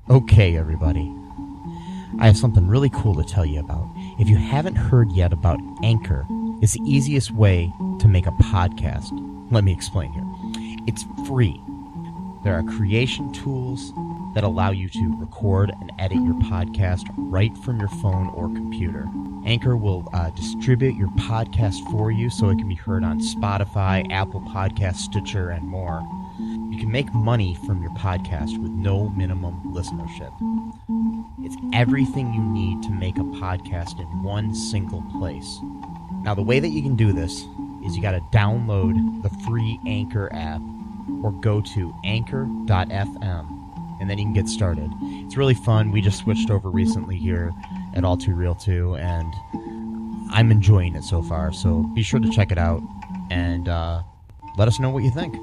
Okay, everybody. I have something really cool to tell you about. If you haven't heard yet about Anchor, it's the easiest way to make a podcast. Let me explain here. It's free. There are creation tools that allow you to record and edit your podcast right from your phone or computer. Anchor will distribute your podcast for you so it can be heard on Spotify, Apple Podcasts, Stitcher, and more. You can make money from your podcast with no minimum listenership. It's everything you need to make a podcast in one single place. Now, the way that you can do this is you got to download the free Anchor app or go to anchor.fm, and then you can get started. It's really fun. We just switched over recently here at All Too Real 2, and I'm enjoying it so far. So be sure to check it out and let us know what you think.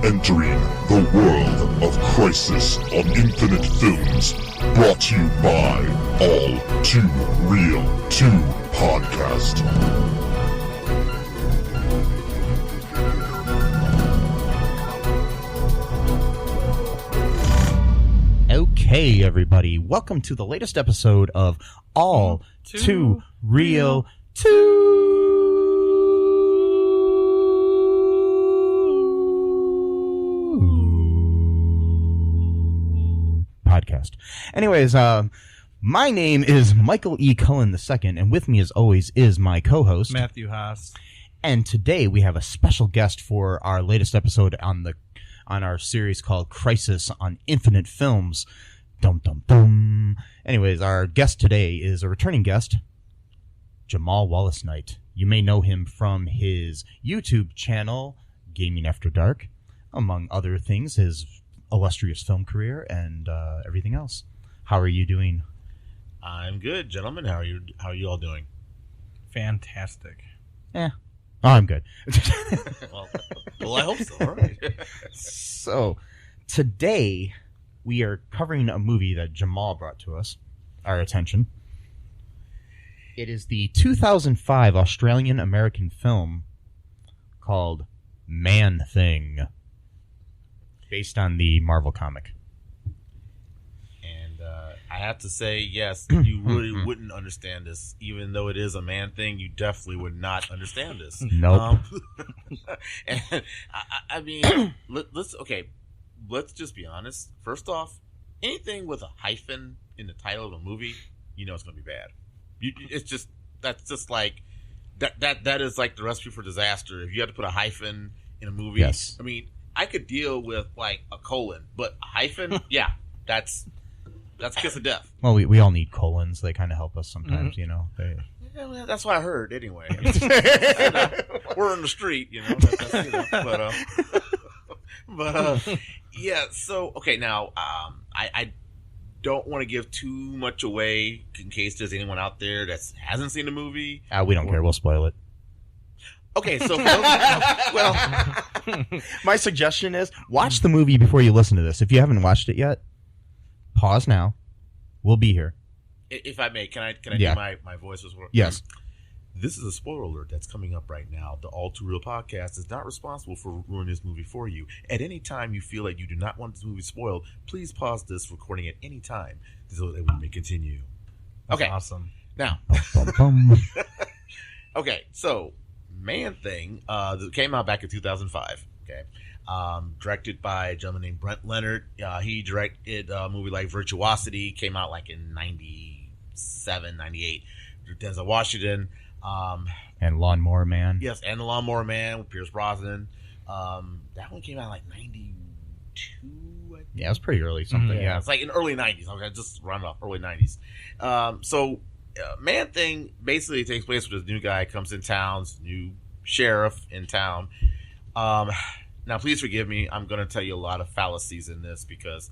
Entering the world of Crisis on Infinite Films, brought to you by All Too Real 2 Podcast. Okay, everybody, welcome to the latest episode of All Too Real 2 Podcast. Anyways, my name is Michael E. Cullen II, and with me as always is my co-host Matthew Haas. And today we have a special guest for our latest episode on our series called Crisis on Infinite Films. Dum dum dum. Anyways, our guest today is a returning guest, Jamal Wallace Knight. You may know him from his YouTube channel, Gaming After Dark, among other things, his illustrious film career and everything else. How are you doing? I'm good, gentlemen. How are you all doing? Fantastic. Oh, I'm good. well, I hope so. All right. So, today we are covering a movie that Jamal brought to our attention. It is the 2005 Australian-American film called Man-Thing, based on the Marvel comic. And I have to say, yes, you really wouldn't understand this. Even though it is a man thing, you definitely would not understand this. Nope. And I mean, let's just be honest. First off, anything with a hyphen in the title of a movie, you know it's going to be bad. That's just like, that is like the recipe for disaster. If you have to put a hyphen in a movie, yes. I mean, I could deal with like a colon, but a hyphen, yeah, that's a kiss of death. Well, we all need colons. They kind of help us sometimes, you know. Yeah, well, that's what I heard anyway. We're in the street, you know. But yeah. So okay, now I don't want to give too much away in case there's anyone out there that hasn't seen the movie. We don't care. We'll spoil it. Okay, so my suggestion is watch the movie before you listen to this. If you haven't watched it yet, pause now. We'll be here. If I may, can I do my voice as well? Yes. This is a spoiler alert that's coming up right now. The All Too Real Podcast is not responsible for ruining this movie for you. At any time you feel like you do not want this movie spoiled, please pause this recording at any time so that we may continue. That's okay. Awesome. Now. Okay, so Man-Thing came out back in 2005. Okay, directed by a gentleman named Brent Leonard. He directed a movie like Virtuosity, came out like in 97, 98. Denzel Washington. And Lawnmower Man. Yes, and The Lawnmower Man with Pierce Brosnan. That one came out like 92, I think. Yeah, it was pretty early something. Yeah, it's like in early 90s. I just round off early 90s. So Man-Thing basically takes place with this new guy comes in town, new sheriff in town. Now, please forgive me. I'm going to tell you a lot of fallacies in this because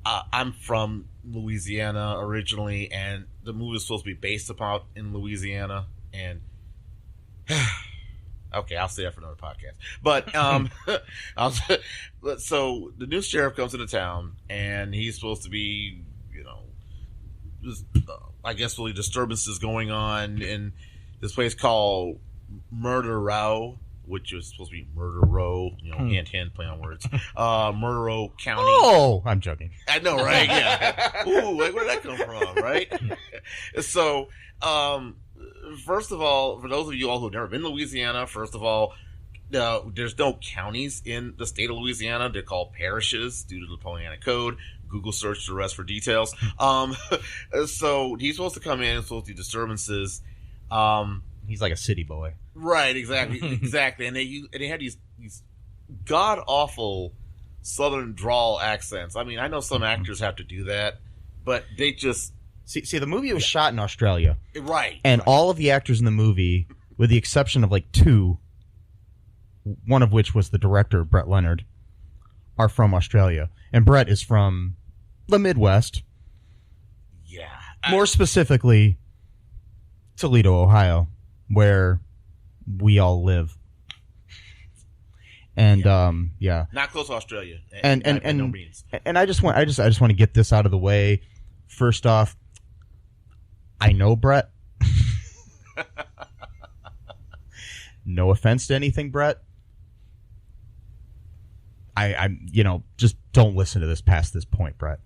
I'm from Louisiana originally, and the movie is supposed to be based upon in Louisiana. And okay, I'll say that for another podcast. But so the new sheriff comes into town, and he's supposed to be, just, I guess, really disturbances going on in this place called Murder Row, which was supposed to be Murder Row, hint, hint, play on words. Murder Row County. Oh, I'm joking. I know, right? Yeah. Ooh, where did that come from, right? So, first of all, for those of you all who've never been to Louisiana, first of all, there's no counties in the state of Louisiana. They're called parishes due to the Napoleonic Code. Google search the rest for details. So he's supposed to come in, supposed to do disturbances. He's like a city boy. Right, exactly. And they had these god awful Southern drawl accents. I mean, I know some actors have to do that, but they just see the movie was shot in Australia, right? And all of the actors in the movie, with the exception of like two, one of which was the director Brett Leonard, are from Australia, and Brett is from the Midwest. Yeah, more specifically, Toledo, Ohio, where we all live. And not close to Australia, and no means. And I just want to get this out of the way. First off, I know Brett. No offense to anything, Brett. I'm just don't listen to this past this point, Brett.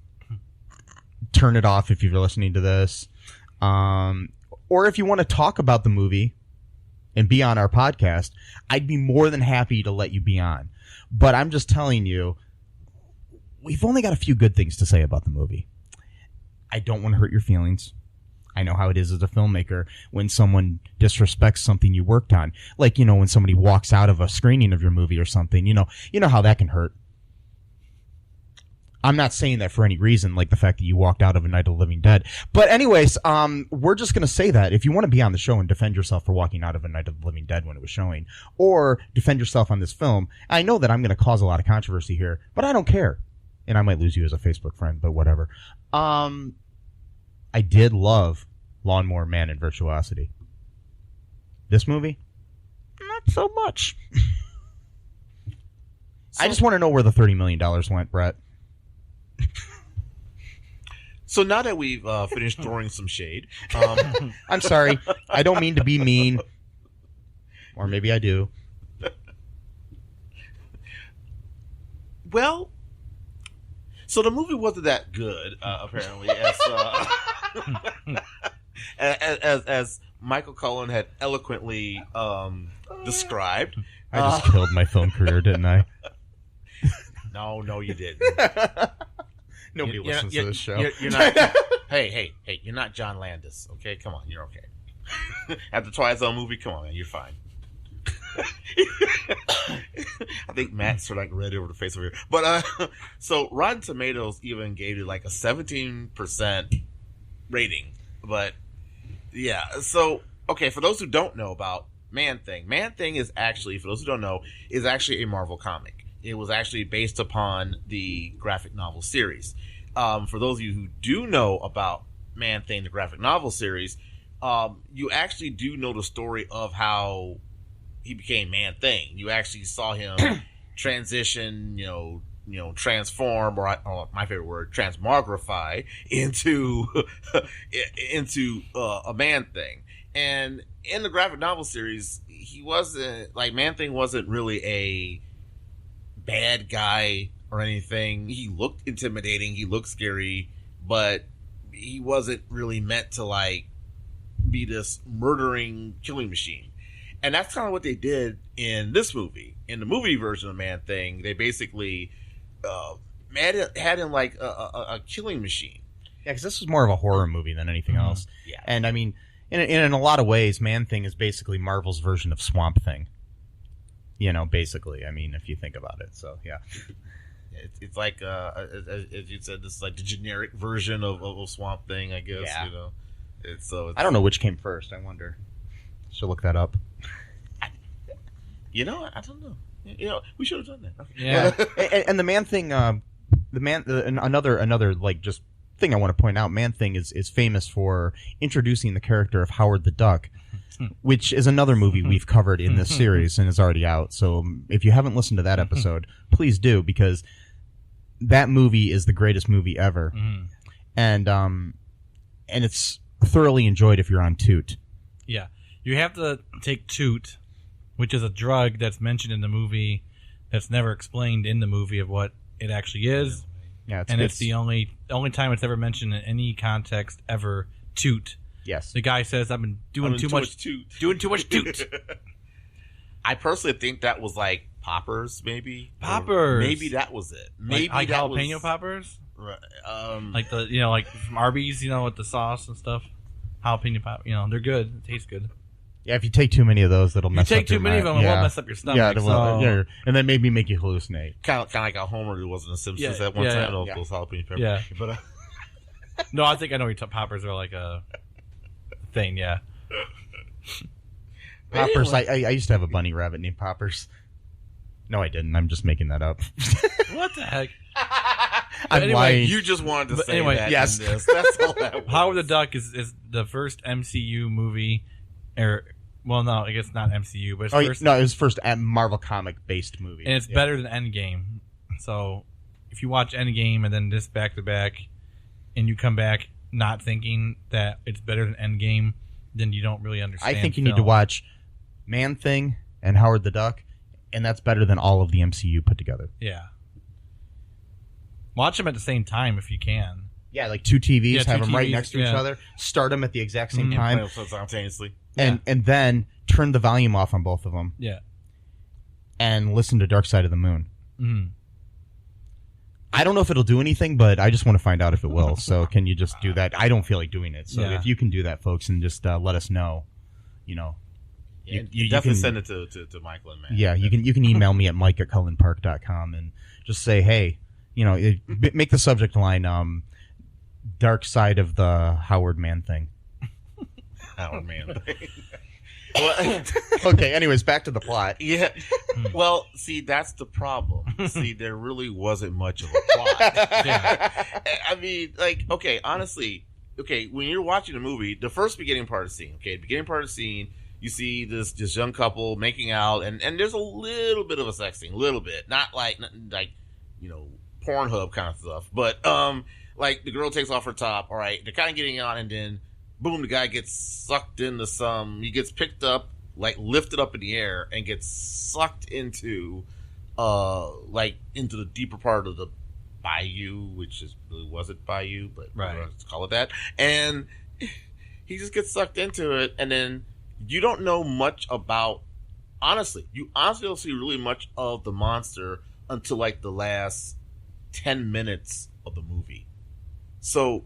Turn it off if you're listening to this, or if you want to talk about the movie and be on our podcast, I'd be more than happy to let you be on. But I'm just telling you, we've only got a few good things to say about the movie. I don't want to hurt your feelings. I know how it is as a filmmaker when someone disrespects something you worked on. Like, when somebody walks out of a screening of your movie or something, you know how that can hurt. I'm not saying that for any reason, like the fact that you walked out of A Night of the Living Dead. But anyways, we're just going to say that if you want to be on the show and defend yourself for walking out of A Night of the Living Dead when it was showing, or defend yourself on this film, I know that I'm going to cause a lot of controversy here, but I don't care. And I might lose you as a Facebook friend, but whatever. I did love Lawnmower Man and Virtuosity. This movie, not so much. I just want to know where the $30 million went, Brett. So now that we've finished throwing some shade, I'm sorry. I don't mean to be mean, or maybe I do. Well, so the movie wasn't that good, apparently, as Michael Cullen had eloquently described. I just killed my film career, didn't I? No, you didn't. Nobody listens to this show. You're not. Hey! You're not John Landis. Okay, come on, you're okay. At the Twilight Zone movie, come on, man, you're fine. I think Matt sort of like red over the face over here. But so Rotten Tomatoes even gave it like a 17% rating. But yeah, so okay, for those who don't know about Man-Thing is actually, for those who don't know, is actually a Marvel comic. It was actually based upon the graphic novel series. For those of you who do know about Man-Thing, the graphic novel series, you actually do know the story of how he became Man-Thing. You actually saw him transition, transform, or my favorite word, transmogrify into a Man-Thing. And in the graphic novel series, he wasn't like Man-Thing wasn't really a bad guy or anything. He looked intimidating, he looked scary, but he wasn't really meant to like be this murdering killing machine. And that's kind of what they did in this movie. In the movie version of Man-Thing, they basically had him like a killing machine. Yeah, because this was more of a horror movie than anything else. Yeah. And I mean, in a lot of ways, Man-Thing is basically Marvel's version of Swamp Thing. Basically, I mean, if you think about it. So, yeah. It's like, as you said, this is like the generic version of Swamp Thing, I guess. Yeah. It's I don't know which came first. I wonder. Should look that up. You know, I don't know. You know, we should have done that. Okay. Yeah. And the Man Thing, another like just thing I want to point out. Man Thing is famous for introducing the character of Howard the Duck, which is another movie we've covered in this series and is already out. So if you haven't listened to that episode, please do, because that movie is the greatest movie ever, and it's thoroughly enjoyed if you're on Toot. Yeah, you have to take Toot, which is a drug that's mentioned in the movie that's never explained in the movie of what it actually is. Yeah, it's the only time it's ever mentioned in any context ever. Toot. Yes. The guy says, "I've been doing too much toot. Doing too much toot." I personally think that was like poppers, maybe. Poppers. Or maybe that was it. Maybe like that jalapeno was, poppers. Right. Like the like from Arby's, with the sauce and stuff. Jalapeno pop. They're good. It tastes good. Yeah, if you take too many of those, it'll mess up You take too many of them, it won't mess up your stomach. Yeah, it will, and then maybe make you hallucinate. Kind of like a Homer who was in The Simpsons at one time. Those jalapeno peppers. Yeah. But no, I think I know what poppers are like a thing. Yeah. Poppers. I used to have a bunny rabbit named Poppers. No, I didn't. I'm just making that up. What the heck? I'm lying. You just wanted to say that. Yes. In this. That's all that was. Howard the Duck is the first MCU movie, well, no, I guess not MCU, but it's it was first Marvel comic based movie, and it's better than Endgame. So, if you watch Endgame and then this back to back, and you come back not thinking that it's better than Endgame, then you don't really understand. I think you need to watch Man Thing and Howard the Duck, and that's better than all of the MCU put together. Yeah. Watch them at the same time if you can. Yeah, like two TVs, have them right TVs, next to each other, start them at the exact same time, simultaneously, and then turn the volume off on both of them. Yeah. And listen to Dark Side of the Moon. Mm-hmm. I don't know if it'll do anything, but I just want to find out if it will. So can you just do that? I don't feel like doing it. So if you can do that, folks, and just let us know, Yeah, you definitely send it to Michael and Matt. Yeah, you can email me at mike@cullenpark.com and just say, hey, make the subject line Dark Side of the Howard Man Thing. Howard Man Thing. Okay, anyways, back to the plot. Yeah. Well, see, that's the problem. See, there really wasn't much of a plot. Yeah. I mean, honestly, when you're watching a movie, the first beginning part of the scene, the beginning part of the scene, you see this young couple making out, and there's a little bit of a sex scene, a little bit. Not like Pornhub kind of stuff, but like the girl takes off her top, all right, they're kind of getting on, and then boom, the guy gets sucked into he gets picked up, like lifted up in the air, and gets sucked into into the deeper part of the bayou, which really wasn't bayou, but let's call it that. And he just gets sucked into it, and then you don't know much about, you honestly don't see really much of the monster until like the last 10 minutes of the movie. So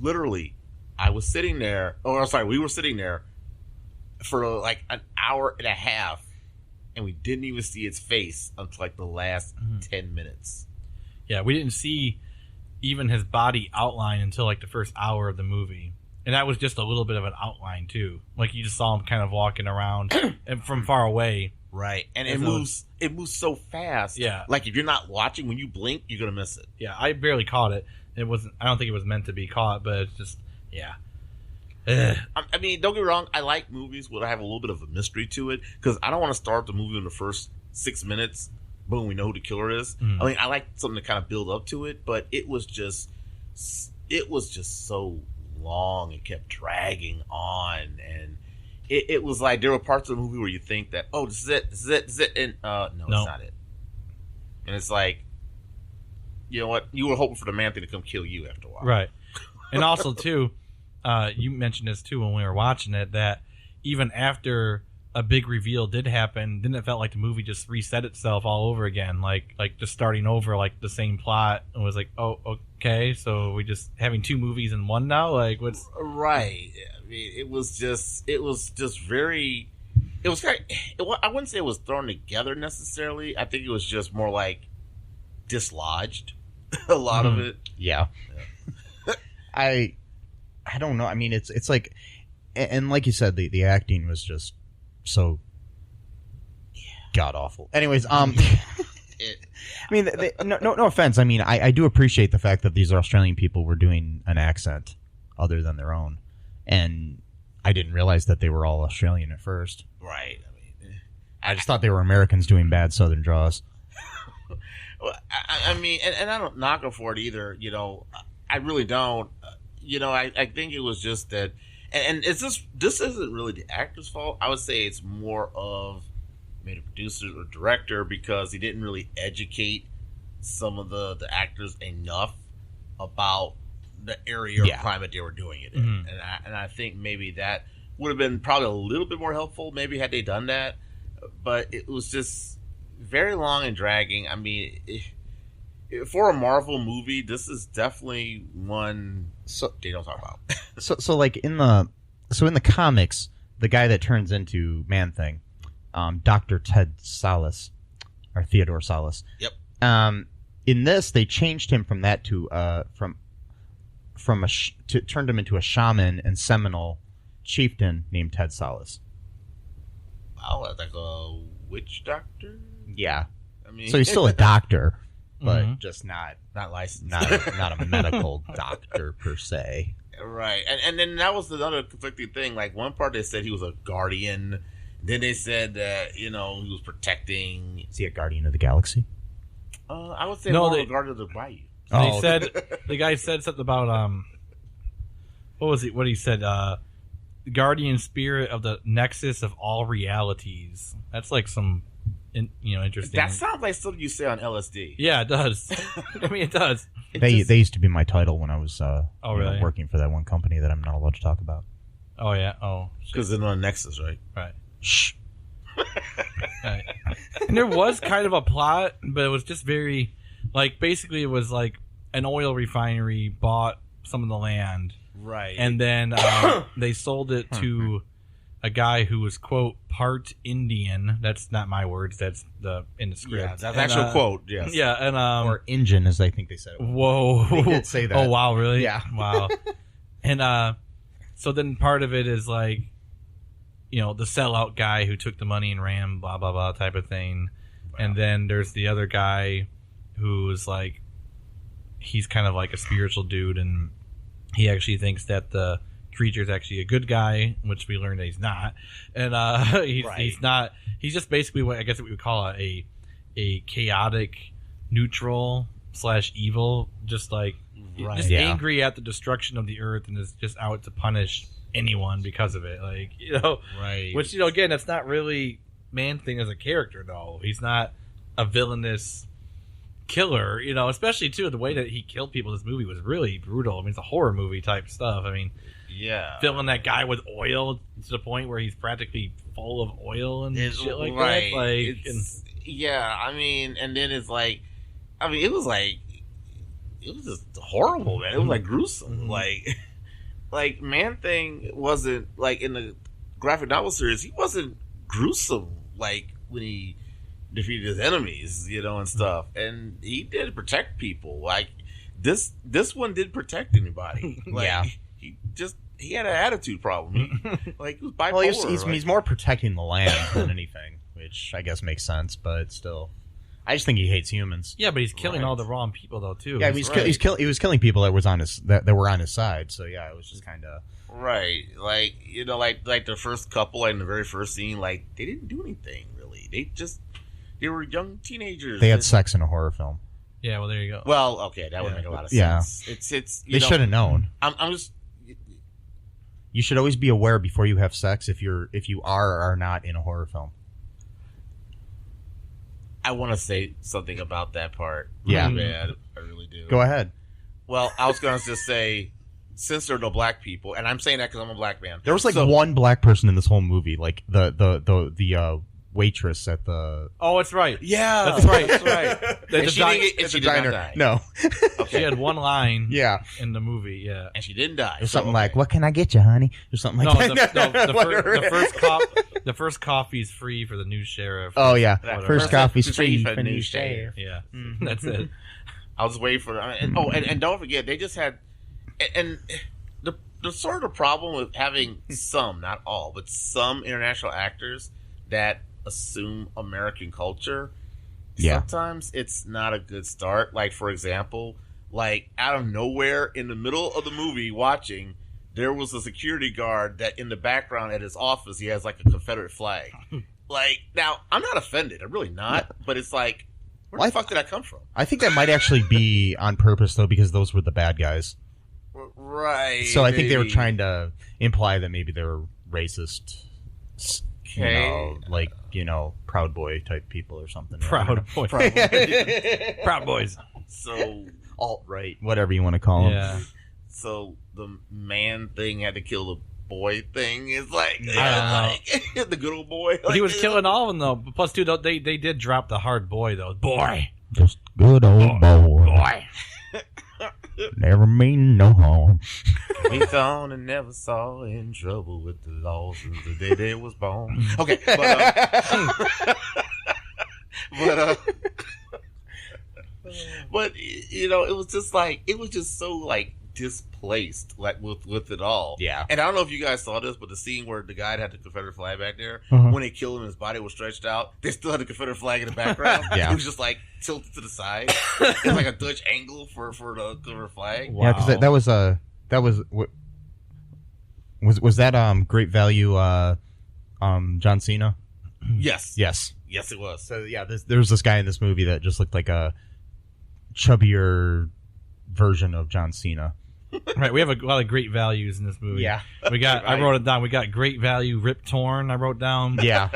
literally, we were sitting there for like an hour and a half, and we didn't even see its face until like the last 10 minutes. Yeah, we didn't see even his body outline until like the first hour of the movie. And that was just a little bit of an outline too. Like you just saw him kind of walking around and from far away. Right. And it moves so fast. Yeah. Like if you're not watching, when you blink, you're gonna miss it. Yeah, I barely caught it. I don't think it was meant to be caught, but it's just I mean, don't get me wrong, I like movies where I have a little bit of a mystery to it, because I don't want to start the movie in the first 6 minutes, boom, we know who the killer is. I mean, I like something to kind of build up to it, but it was just so long. It kept dragging on, and it was like there were parts of the movie where you think that, oh, this is it, and no, it's not it. And it's like, you know what, you were hoping for the man thing to come kill you after a while, right? And also too, you mentioned this too when we were watching it, that even after a big reveal did happen, then it felt like the movie just reset itself all over again, like just starting over, like the same plot, and was like, oh, okay, so we just having two movies in one now, like what's right? I mean, it was just very. It was kind of, I wouldn't say it was thrown together necessarily. I think it was just more like dislodged. A lot of it. Yeah. I don't know. I mean, it's like, and like you said, the acting was just so god awful. Anyways, I mean, no offense. I mean, I do appreciate the fact that these Australian people were doing an accent other than their own, and I didn't realize that they were all Australian at first. Right. I just thought they were Americans doing bad Southern draws. Well, I mean, and I don't knock them for it either. I really don't. I think it was just that, and it's just this isn't really the actor's fault. I would say it's more of maybe the producer or director because he didn't really educate some of the actors enough about the area or climate they were doing it in. Mm-hmm. And I think maybe that would have been probably a little bit more helpful. Maybe had they done that, but it was just very long and dragging. I mean, for a Marvel movie, this is definitely one they don't talk about. so like in the comics, the guy that turns into Man-Thing, Dr. Ted Sallis, or Theodore Sallis. Yep. In this, they changed him from that to turned him into a shaman and Seminole chieftain named Ted Sallis. Wow, like a witch doctor. Yeah. I mean, so he's still a doctor, but just not licensed, not a medical doctor per se. Right, and then that was another conflicting thing. Like one part they said he was a guardian. Then they said that, he was protecting... Is he a guardian of the galaxy? I would say more a guardian of the bayou. They said... The guy said something about... what was it? What he said? Guardian spirit of the nexus of all realities. That's like some... interesting... That sounds like something you say on LSD. Yeah, it does. I mean, it does. They used to be my title when I was really? Working for that one company that I'm not allowed to talk about. Oh, yeah? Oh. Because they're on Nexus, right? Right. Shh. Right. And there was kind of a plot, but it was just very, basically it was like an oil refinery bought some of the land. Right. And then they sold it to a guy who was, quote, part Indian. That's not my words. That's in the script. Yeah, that's actual quote, yes. Yeah, and... or Injun, as I think they said it. Whoa. They did say that. Oh, wow, really? Yeah. Wow. And so then part of it is like, the sellout guy who took the money and ran, blah, blah, blah type of thing. Wow. And then there's the other guy who's like, he's kind of like a spiritual dude, and he actually thinks that the creature's actually a good guy, which we learned that he's not. And he's not, he's just basically what I guess what we would call a chaotic neutral / evil, just like, just angry at the destruction of the earth and is just out to punish anyone because of it, right? Which again, that's not really Man-Thing as a character, though. He's not a villainous killer, especially too the way that he killed people in this movie was really brutal. I mean, it's a horror movie type stuff. I mean, yeah, filling that guy with oil to the point where he's practically full of oil and shit like right. that. Yeah, I mean, and then it's like, I mean, it was just horrible, man. It was gruesome, like Man-Thing wasn't in the graphic novel series. He wasn't gruesome when he defeated his enemies, and stuff. And he did protect people. This one didn't protect anybody. He had an attitude problem. He was bipolar. Well, he's more protecting the land than anything, which I guess makes sense. But still, I just think he hates humans. Yeah, but he's killing all the wrong people though too. Yeah, he was killing people that were on his side. So yeah, it was just kind of right. Like the first couple, in the very first scene, they didn't do anything really. They were young teenagers. They had sex in a horror film. Yeah, well there you go. Well, okay, that would make a lot of sense. Yeah. It's they should have known. I'm just. You should always be aware before you have sex if you are or are not in a horror film. I want to say something about that part. Yeah. Really bad. I really do. Go ahead. Well, I was going to just say, since there are no black people, and I'm saying that because I'm a black man. There was one black person in this whole movie, the waitress at the. Oh, that's right. Yeah, that's right. That's right. She did not die. No. Okay. She had one line. Yeah. In the movie. Yeah. And she didn't die. Or something like, "What can I get you, honey?" Or something like that. The first coffee's free for the new sheriff. Oh yeah, whatever. First coffee's free for the new sheriff. Yeah, that's it. I was waiting for and don't forget they just had and the sort of problem with having some, not all, but some international actors that assume American culture, Yeah. sometimes it's not a good start. Like, for example, like out of nowhere in the middle of the movie watching, there was a security guard that in the background at his office, he has like a Confederate flag. Like, now, I'm not offended. I'm really not. But it's like, where the fuck did that come from? I think that might actually be on purpose, though, because those were the bad guys. Right. So I think they were trying to imply that maybe they were racist, Okay. Proud Boy type people or something. Proud Boy. Proud Boys. So, alt-right, whatever you want to call them. Yeah. so the man thing had to kill the boy thing is like, the good old boy. But he was killing all of them, though. Plus, too, they did drop the hard boy, though. Boy. Just good old boy. Never mean no harm. We gone and never saw in trouble with the law since the day they was born. Okay, but it was just like, it was just so like displaced, like with it all. Yeah. And I don't know if you guys saw this, but the scene where the guy had the Confederate flag back there, when they killed him, his body was stretched out. They still had the Confederate flag in the background. Yeah. It was just like tilted to the side. It's like a Dutch angle for the Confederate flag. Wow. Yeah, because was that great value John Cena? Yes. Yes. Yes, it was. So yeah, there was this guy in this movie that just looked like a chubbier version of John Cena. Right, we have a lot of great values in this movie. Yeah. I wrote it down. We got great value Rip Torn, I wrote down. Yeah.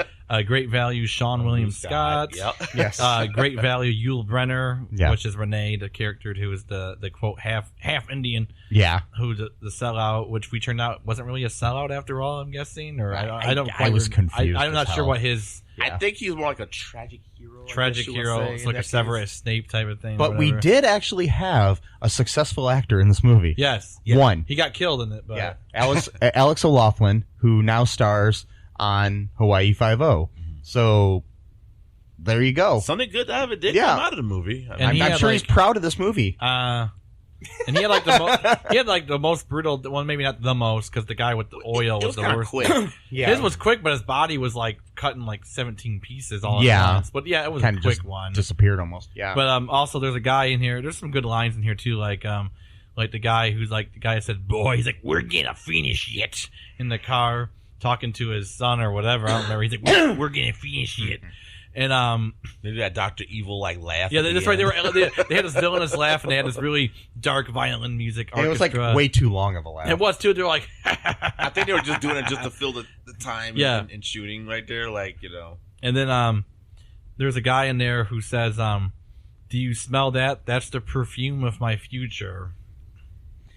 Great value Sean William Scott. Yep. Yes. Great value Yul Brenner, Yeah. which is Renee, the character who is the quote half Indian, Yeah. who the sellout, which we turned out wasn't really a sellout after all, I'm guessing, or I don't. I was confused I'm not as sure hell. what his I think he's more like a tragic hero. tragic hero. It's like a Severus Snape type of thing. But we whatever. did actually have a successful actor in this movie. Yes. One. He got killed in it, but Yeah. Alex O'Loughlin, who now stars on Hawaii Five-0. So there you go. Something good out of it did Yeah. come out of the movie. I And mean, I'm he sure had, he's proud of this movie. and he had like the most brutal one, maybe not the most, because the guy with the oil it was was the kind of worst. quick. Yeah. His was quick, but his body was like cut in like 17 pieces all Yeah. at once. But yeah, it was Kind a of quick just one. disappeared almost. Yeah. But also there's a guy in here. There's some good lines in here too, like the guy who's like the guy that said, "Boy," he's like, "We're gonna finish it," in the car talking to his son or whatever. I don't remember. He's like, "We're gonna finish it," and They did that Dr. Evil like laugh. yeah, at the that's right. end. They had this villainous laugh, and they had this really dark, violent music And it was like orchestra. way too long of a laugh. It was too. They're like, I think they were just doing it just to fill the time Yeah. and shooting right there, like, and then there's a guy in there who says, "Do you smell that? That's the perfume of my future."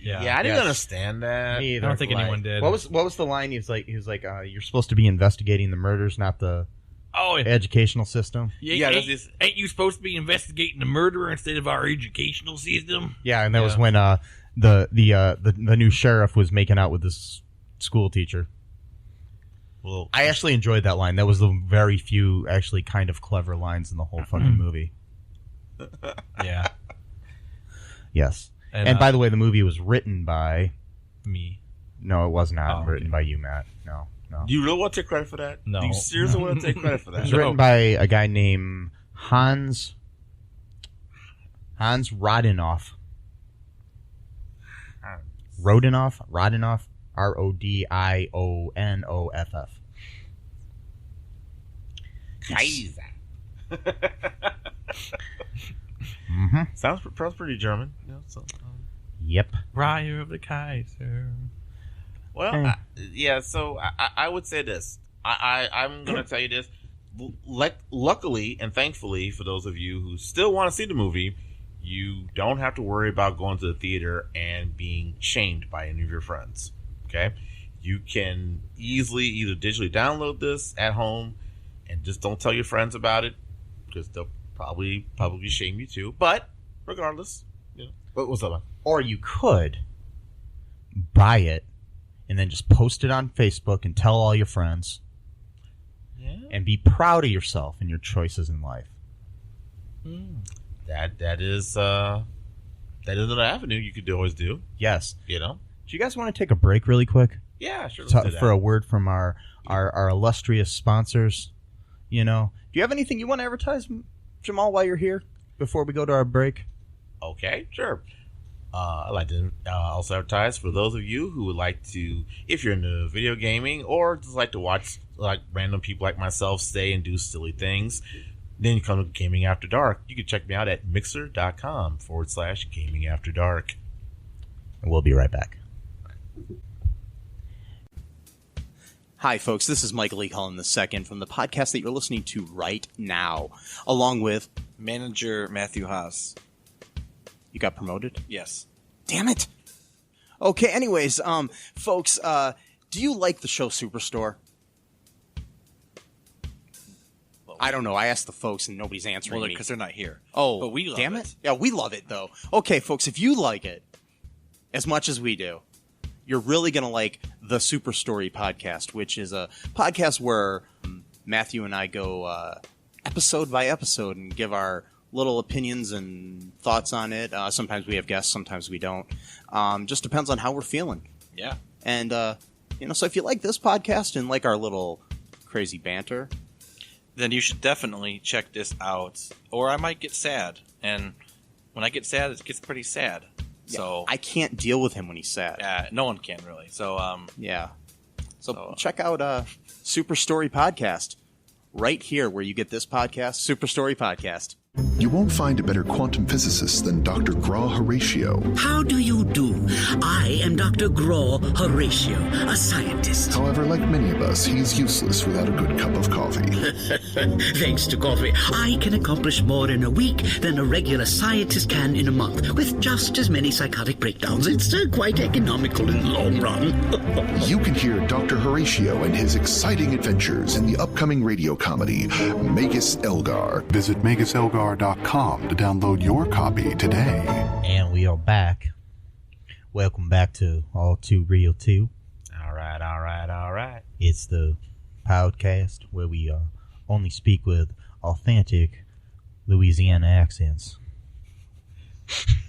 Yeah, I didn't Yes. understand that. Me either. I don't think anyone did. What was the line? He was like, you're supposed to be investigating the murders, not the Oh, educational system. Yeah, ain't, that's just- ain't you supposed to be investigating the murderer instead of our educational system? Yeah, and that was Yeah. when the new sheriff was making out with this school teacher. Well, I actually enjoyed that line. That was the very few actually kind of clever lines in the whole fucking movie. Yeah. Yes. And by the way, the movie was written by... me. No, it was not Oh, written okay. by you, Matt. No. do you really want to take credit for that? No. Do you seriously want to take credit for It that? was written by a guy named Hans Rodinoff. Rodinoff? Rodinoff? Kaiser. Mm-hmm. Sounds pretty German. Yep. Briar of the Kaiser. Well, so I would say this. I'm going to tell you this. Luckily and thankfully, for those of you who still want to see the movie, you don't have to worry about going to the theater and being shamed by any of your friends. Okay? You can easily either digitally download this at home and just don't tell your friends about it because they'll probably shame you too. But regardless, what's up, man? Or you could buy it and then just post it on Facebook and tell all your friends Yeah. and be proud of yourself and your choices in life. That is an avenue you could always do. Yes. You know. Do you guys want to take a break really quick Yeah, sure. Let's do that. for a word from our illustrious sponsors? You know, do you have anything you want to advertise, Jamal, while you're here before we go to our break? Okay, sure. I'd like to also advertise for those of you who would like to, if you're into video gaming or just like to watch like random people like myself stay and do silly things, then you come to Gaming After Dark. You can check me out at mixer.com/Gaming After Dark. And we'll be right back. Hi, folks. This is Michael E. Cullen II from the podcast that you're listening to right now, along with Manager Matthew Haas. You got promoted? Yes. Damn it. Okay, anyways, folks, do you like the show Superstore? I don't know. I asked the folks and nobody's answering me. Because they're not here. Oh, but we love damn it. Yeah, we love it, though. Okay, folks, if you like it as much as we do, you're really going to like the Super Story podcast, which is a podcast where Matthew and I go episode by episode and give our little opinions and thoughts on it. Sometimes we have guests, sometimes we don't. Just depends on how we're feeling. Yeah. And, so if you like this podcast and like our little crazy banter, then you should definitely check this out. Or I might get sad. And when I get sad, it gets pretty sad. yeah, So I can't deal with him when he's sad. no one can really. So Yeah. So check out Super Story Podcast right here where you get this podcast, Super Story Podcast. You won't find a better quantum physicist than Dr. Gra Horatio. How do you do? I am Dr. Gra Horatio, a scientist. However, like many of us, he's useless without a good cup of coffee. Thanks to coffee, I can accomplish more in a week than a regular scientist can in a month, with just as many psychotic breakdowns. It's quite economical in the long run. You can hear Dr. Horatio and his exciting adventures in the upcoming radio comedy, Magus Elgar. Visit MagusElgar.com to download your copy today. And we are back. Welcome back to All Too Real 2. All right. It's the podcast where we only speak with authentic Louisiana accents.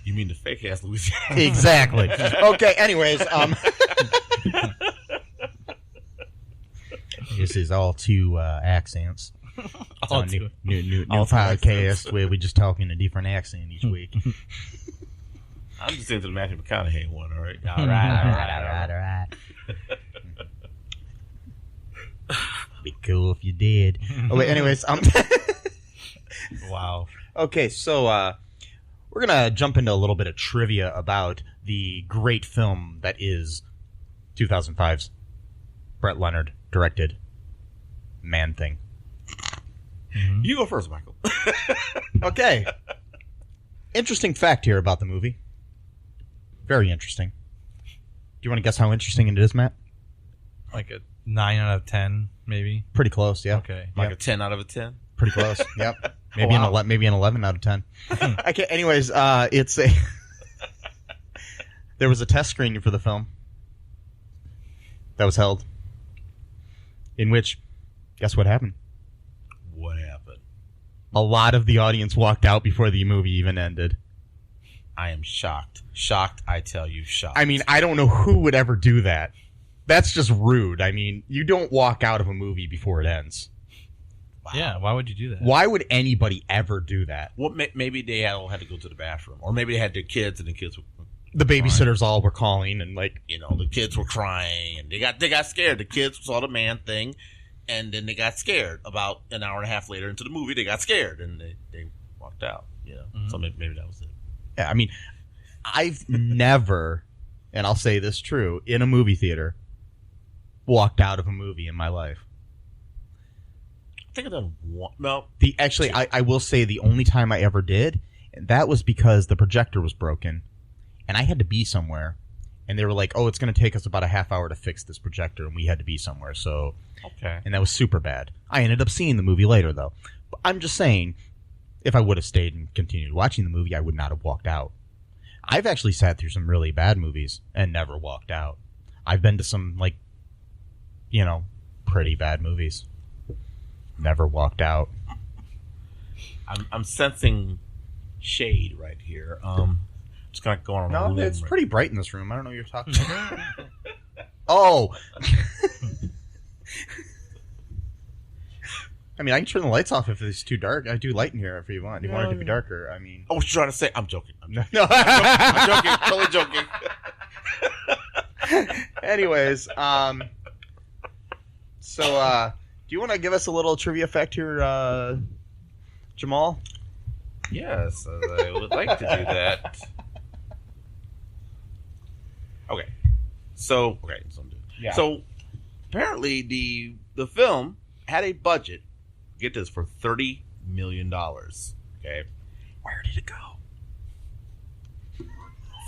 You mean the fake ass Louisiana? Exactly. Okay, anyways, this is All Two Accents. It's All our two. new All two podcast where we just talk in a different accent each week. I'm just into the Matthew McConaughey one, all right? All right. Be cool if you did. Oh, wait, anyways, Wow. okay, so we're going to jump into a little bit of trivia about the great film that is 2005's Brett Leonard directed Man-Thing. You go first, Michael. Okay. Interesting fact here about the movie. Very interesting. Do you want to guess how interesting it is, Matt? Like a 9 out of 10, maybe. Pretty close, yeah. Okay. Like Yep. a 10 out of a 10? Pretty close. Yep. Maybe Wow. maybe an 11 out of 10. Okay. Anyways, it's a. There was a test screening for the film that was held, in which, guess what happened? What happened? A lot of the audience walked out before the movie even ended. I am shocked. Shocked, I tell you, shocked. I mean, I don't know who would ever do that. That's just rude. I mean, you don't walk out of a movie before it ends. Wow. Yeah, why would you do that? Why would anybody ever do that? Well, maybe they all had to go to the bathroom. Or maybe they had their kids and the kids were... The babysitters all were calling and like, the kids were crying and they got scared. The kids saw the man thing and then they got scared. About an hour and a half later into the movie, they got scared and they walked out. Mm-hmm. So maybe that was it. yeah, I mean, I've never, and I'll say this true, in a movie theater, walked out of a movie in my life. I think I've done one. No. I will say the only time I ever did, and that was because the projector was broken, and I had to be somewhere, and they were like, "Oh, it's going to take us about a half hour to fix this projector," and we had to be somewhere. So, Okay. and that was super bad. I ended up seeing the movie later, though. But I'm just saying, if I would have stayed and continued watching the movie, I would not have walked out. I've actually sat through some really bad movies and never walked out. I've been to some pretty bad movies. Never walked out. I'm sensing shade right here. Just kind of going on a No, limb it's right- pretty bright in this room. I don't know what you're talking about. Oh. I mean, I can turn the lights off if it's too dark. I do light in here if you want. You want it to be darker. I mean, I was trying to say, I'm joking. no. I'm joking. Totally joking. Anyways, so do you want to give us a little trivia fact here, Jamal? Yes, I would like to do that. Okay. So apparently the film had a budget, get this, for $30 million. Okay. Where did it go?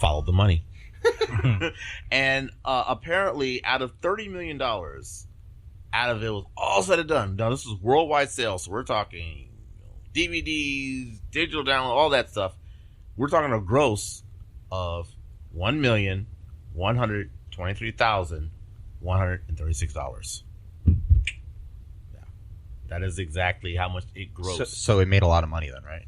Followed the money. And apparently out of $30 million, out of it was all said and done. Now this is worldwide sales, so we're talking DVDs, digital download, all that stuff. We're talking a gross of $1,123,136. Yeah, that is exactly how much it grossed. So it made a lot of money then, right?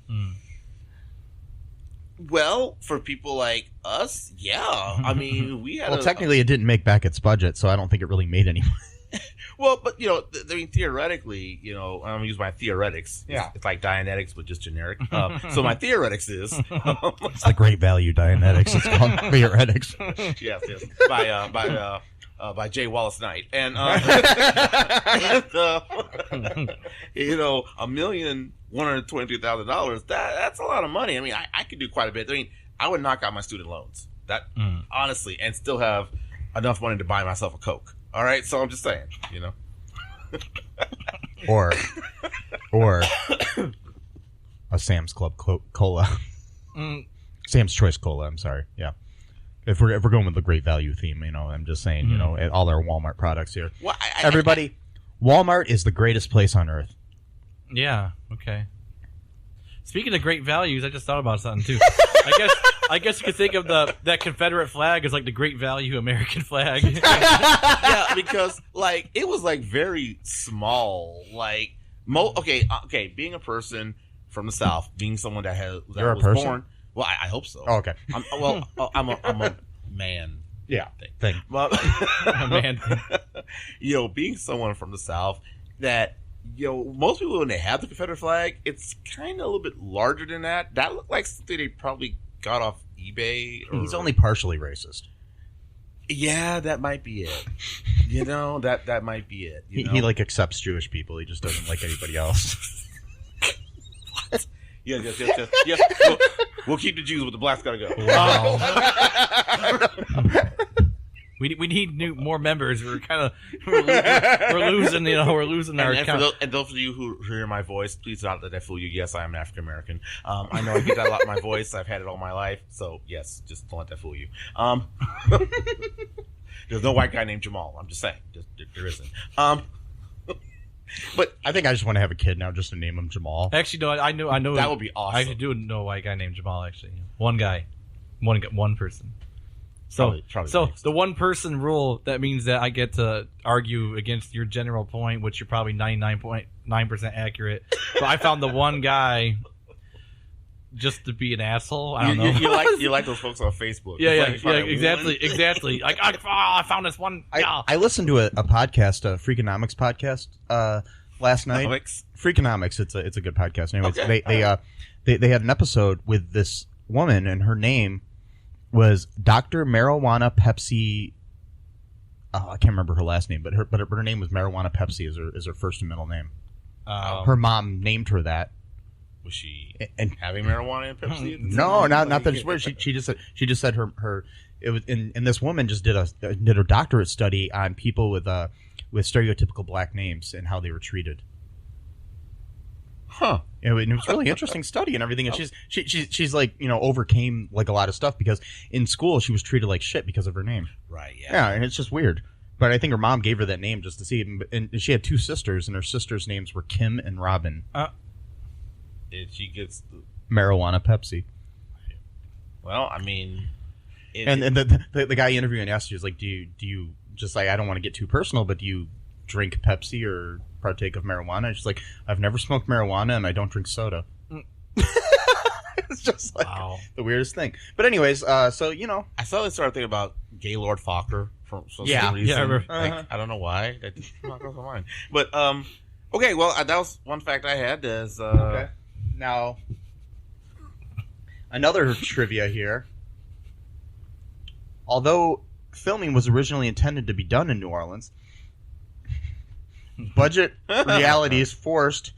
Well, for people like us, yeah. I mean, we had. Well, technically, it didn't make back its budget, so I don't think it really made any money. Well, but I mean, theoretically, I'm gonna use my theoretics. Yeah, it's like Dianetics, but just generic. So my theoretics is it's the great value Dianetics. It's called theoretics. Yes, by Jamal Wallace Knight, and $1,123,000. That's a lot of money. I mean, I could do quite a bit. I mean, I would knock out my student loans. That honestly, and still have enough money to buy myself a Coke. All right, so I'm just saying, or a Sam's Club cola, Sam's Choice cola. I'm sorry, yeah. If we're going with the great value theme, I'm just saying, all our Walmart products here. Well, everybody, Walmart is the greatest place on earth. Yeah. Okay. Speaking of great values, I just thought about something too. I guess you could think of that Confederate flag as like the great value American flag. Yeah, because it was very small. Okay, being a person from the South, being someone that You're was a person? born. Well, I hope so. Oh, okay. I'm a man. Yeah. Thing. Well, A man. Being someone from the South that. Most people, when they have the Confederate flag, it's kind of a little bit larger than that. That looked like something they probably got off eBay. He's only partially racist. Yeah, that might be it. That might be it. He accepts Jewish people. He just doesn't like anybody else. What? Yes. We'll keep the Jews, but the blacks gotta go. Wow. We need more members. We're losing. We're losing our. And those of you who hear my voice, please don't let that fool you. Yes, I am African American. I know I get that a lot in my voice. I've had it all my life. So yes, just don't let that fool you. There's no white guy named Jamal. I'm just saying, there isn't. But I think I just want to have a kid now, just to name him Jamal. Actually, no, I know that would be awesome. I do know a white guy named Jamal. Actually, one guy, one person. So the one person rule, that means that I get to argue against your general point, which you're probably 99.9% accurate. But I found the one guy just to be an asshole. I don't know. You like those folks on Facebook. Yeah, exactly. Like I found this one. I listened to a podcast, a Freakonomics podcast, last night. Freakonomics. It's a good podcast. Anyways, okay. They had an episode with this woman, and her name was Dr. Marijuana Pepsi. I can't remember her last name, but her name was Marijuana Pepsi is her first and middle name. Her mom named her that. Was she having marijuana and Pepsi? No, not that. She just said her. It was and this woman just did her doctorate study on people with stereotypical black names and how they were treated. Huh. And it was really interesting study and everything. And she's overcame a lot of stuff because in school she was treated like shit because of her name. Right. Yeah. Yeah, and it's just weird. But I think her mom gave her that name just to see it. And she had two sisters, and her sisters' names were Kim and Robin. And she gets Marijuana Pepsi. Well, I mean, and the guy interviewing asked you, do you just I don't want to get too personal, but do you drink Pepsi or partake of marijuana? She's like, I've never smoked marijuana and I don't drink soda. It's just wow. The weirdest thing. But anyways, I suddenly started thinking about Gaylord Fokker from some reason. Yeah. I don't know why that did not cross my mind. But Okay, well, that was one fact I had. Is Okay. Now, another trivia here. Although filming was originally intended to be done in New Orleans, budget realities forced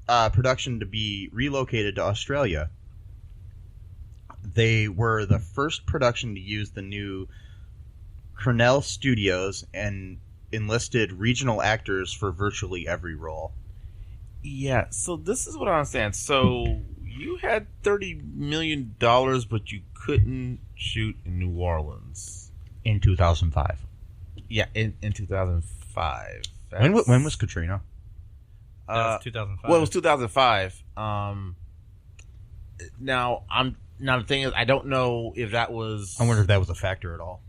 production to be relocated to Australia. They were the first production to use the new Cornell Studios and enlisted regional actors for virtually every role. Yeah, so this is what I understand. So you had $30 million, but you couldn't shoot in New Orleans. In 2005. Yeah, in 2005. When was Katrina? That was 2005. Well, it was 2005. Now the thing is, I don't know if that was. I wonder if that was a factor at all.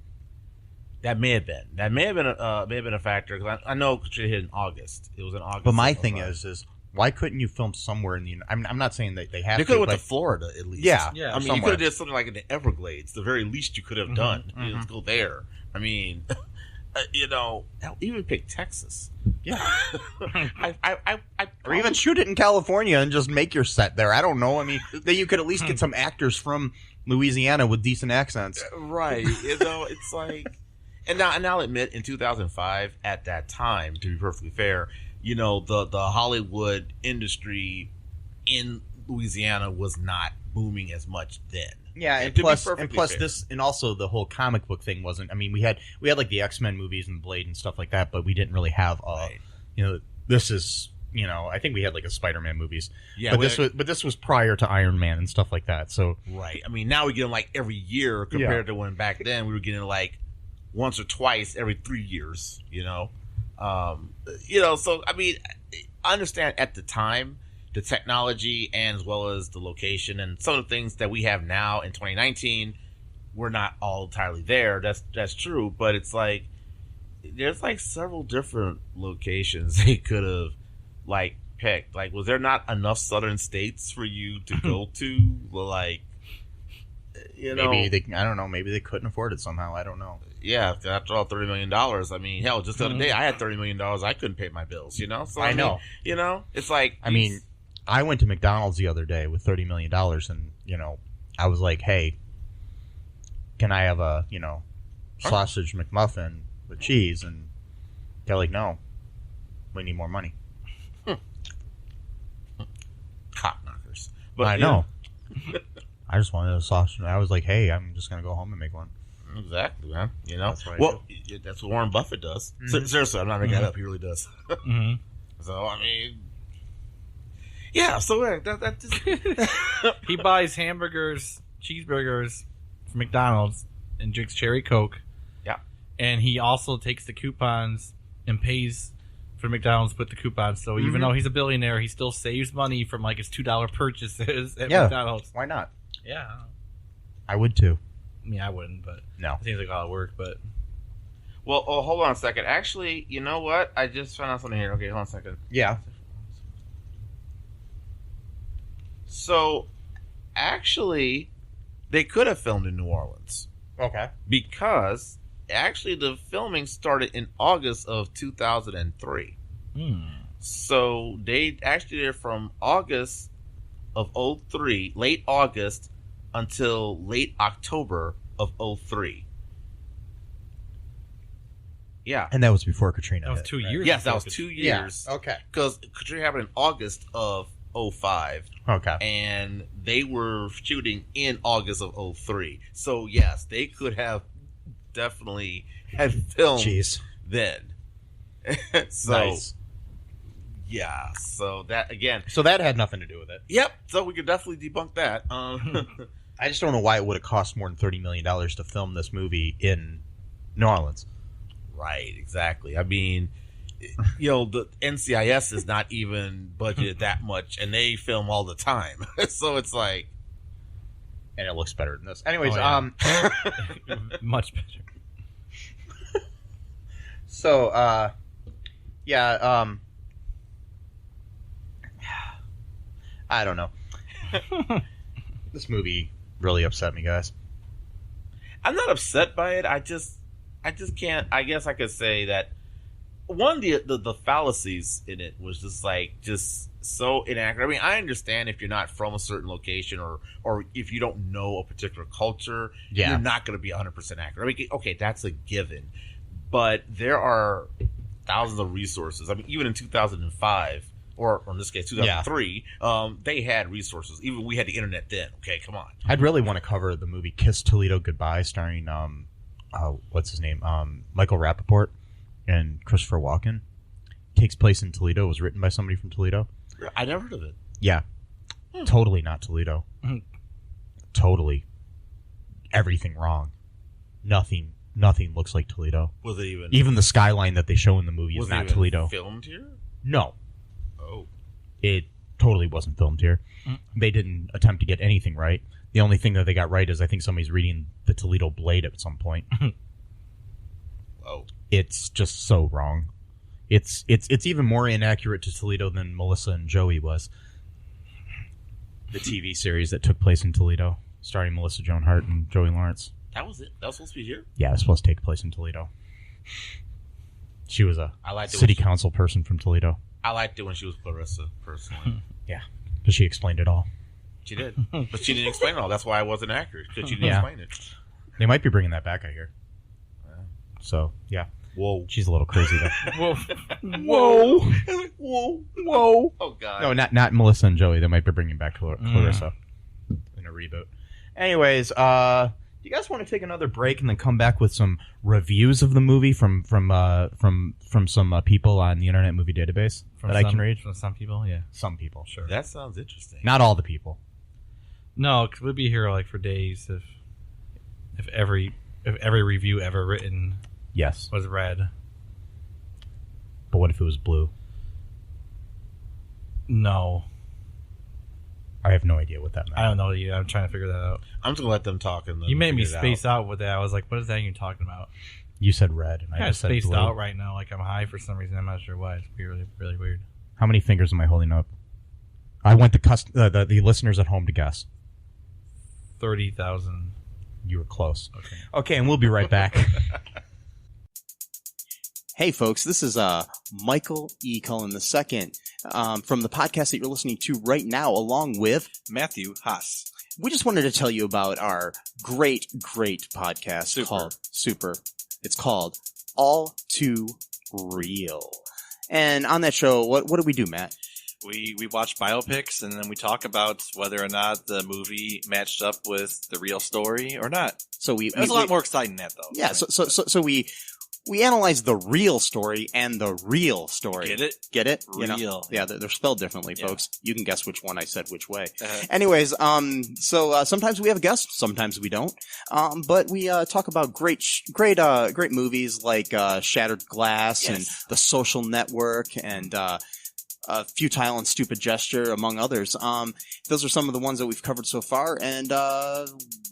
That may have been. That may have been a factor because I know Katrina hit in August. It was in August. But my thing is why couldn't you film somewhere in the? I'm not saying that they have. They could have to, went to Florida at least. Yeah. I mean, you could have did something like in the Everglades. The very least you could have done. Let's go there. I mean, hell, even pick Texas. Yeah. Or Or even shoot it in California and just make your set there. I don't know. I mean, then you could at least get some actors from Louisiana with decent accents. Right. It's like, and I'll admit, in 2005, at that time, to be perfectly fair, the Hollywood industry in Louisiana was not booming as much then. Yeah, and plus this, and also the whole comic book thing wasn't. I mean, we had like the X-Men movies and Blade and stuff like that, but we didn't really have this is. I think we had like a Spider-Man movies. Yeah, but this was prior to Iron Man and stuff like that. So right. I mean, now we get them like every year compared to when back then we were getting like once or twice every 3 years. So I mean, I understand at the time the technology and as well as the location and some of the things that we have now in 2019, we're not all entirely there. That's true, but it's like there's like several different locations they could have like picked. Like, was there not enough southern states for you to go to? Like, maybe I don't know. Maybe they couldn't afford it somehow. I don't know. Yeah, after all, $30 million. I mean, hell, just the other day I had $30 million. I couldn't pay my bills. So I know. It's like I mean, I went to McDonald's the other day with $30 million, and I was like, "Hey, can I have a sausage McMuffin with cheese?" And they're like, "No, we need more money." Cop knockers. But I know. I just wanted a sausage. I was like, "Hey, I'm just gonna go home and make one." Exactly, man. That's what that's what Warren Buffett does. Seriously, I'm not making that up. He really does. So I mean. Yeah, so that just... He buys hamburgers, cheeseburgers from McDonald's and drinks cherry Coke. Yeah. And he also takes the coupons and pays for McDonald's with the coupons. So even though he's a billionaire, he still saves money from like his $2 purchases at McDonald's. Why not? Yeah. I would too. I mean, I wouldn't, but no. It seems like a lot of work, but... Well, hold on a second. Actually, you know what? I just found out something here. Okay, hold on a second. Yeah. So, actually, they could have filmed in New Orleans. Okay. Because, actually, the filming started in August of 2003. So, they actually did from August of 2003, late August, until late October of 2003. Yeah. And that was before Katrina. That was 2 years. Yes, that was 2 years. Yeah. Okay. Because Katrina happened in August of 2005. Okay. And they were shooting in August of 2003. So, yes, they could have definitely had filmed then. So, nice. Yeah. So, that, again. So, that had nothing to do with it. Yep. So, we could definitely debunk that. I just don't know why it would have cost more than $30 million to film this movie in New Orleans. Right. Exactly. I mean... the NCIS is not even budgeted that much, and they film all the time. So it's like, and it looks better than this. Anyways, much better. So, I don't know. This movie really upset me, guys. I'm not upset by it. I just can't. I guess I could say that. one of the fallacies in it was just so inaccurate. I mean, I understand if you're not from a certain location or if you don't know a particular culture, you're not going to be 100% accurate. I mean, okay, that's a given. But there are thousands of resources. I mean, even in 2005, or in this case, 2003, they had resources. Even we had the internet then. Okay, come on. I'd really want to cover the movie Kiss Toledo Goodbye, starring, what's his name? Michael Rappaport and Christopher Walken. Takes place in Toledo. It was written by somebody from Toledo. I never heard of it. Yeah. Totally not Toledo. Totally. Everything wrong. Nothing looks like Toledo. Was it even the skyline that they show in the movie is not Toledo. Filmed here? No. Oh. It totally wasn't filmed here. They didn't attempt to get anything right. The only thing that they got right is I think somebody's reading the Toledo Blade at some point. Oh. It's just so wrong. It's even more inaccurate to Toledo than Melissa and Joey was. The TV series that took place in Toledo, starring Melissa Joan Hart and Joey Lawrence. That was it? That was supposed to be here? Yeah, it was supposed to take place in Toledo. She was a city council person from Toledo. I liked it when she was Clarissa, personally. Yeah, because she explained it all. She did. But she didn't explain it all. That's why I wasn't accurate, because she didn't explain it. They might be bringing that back, I hear. So, yeah. Whoa. She's a little crazy, though. Whoa. Oh, God. No, not Melissa and Joey. They might be bringing back Clarissa in a reboot. Anyways, do you guys want to take another break and then come back with some reviews of the movie from some people on the Internet Movie Database I can read? From some people, yeah. Some people, sure. That sounds interesting. Not all the people. No, because we'd be here like for days if every review ever written was red. But what if it was blue? No. I have no idea what that meant. I don't know either. I'm trying to figure that out. I'm just going to let them talk. And you made me space out with that. I was like, what is that even talking about? You said red. And I just said blue. Spaced out right now. Like I'm high for some reason. I'm not sure why. It's really, really weird. How many fingers am I holding up? I want the listeners at home to guess. 30,000. You were close. Okay, and we'll be right back. Hey, folks, this is Michael E. Cullen II from the podcast that you're listening to right now, along with Matthew Haas. We just wanted to tell you about our great podcast called Super. It's called All Too Real. And on that show, what do we do, Matt? We watch biopics, and then we talk about whether or not the movie matched up with the real story or not. So it was a lot more exciting than that, though. Yeah, so we analyze the real story and the real story. Get it? Get it? Real. You know? Yeah, they're spelled differently, folks. You can guess which one I said which way. Anyways, so sometimes we have guests, sometimes we don't. But we talk about great movies like Shattered Glass and The Social Network and Futile and Stupid Gesture, among others. Those are some of the ones that we've covered so far, and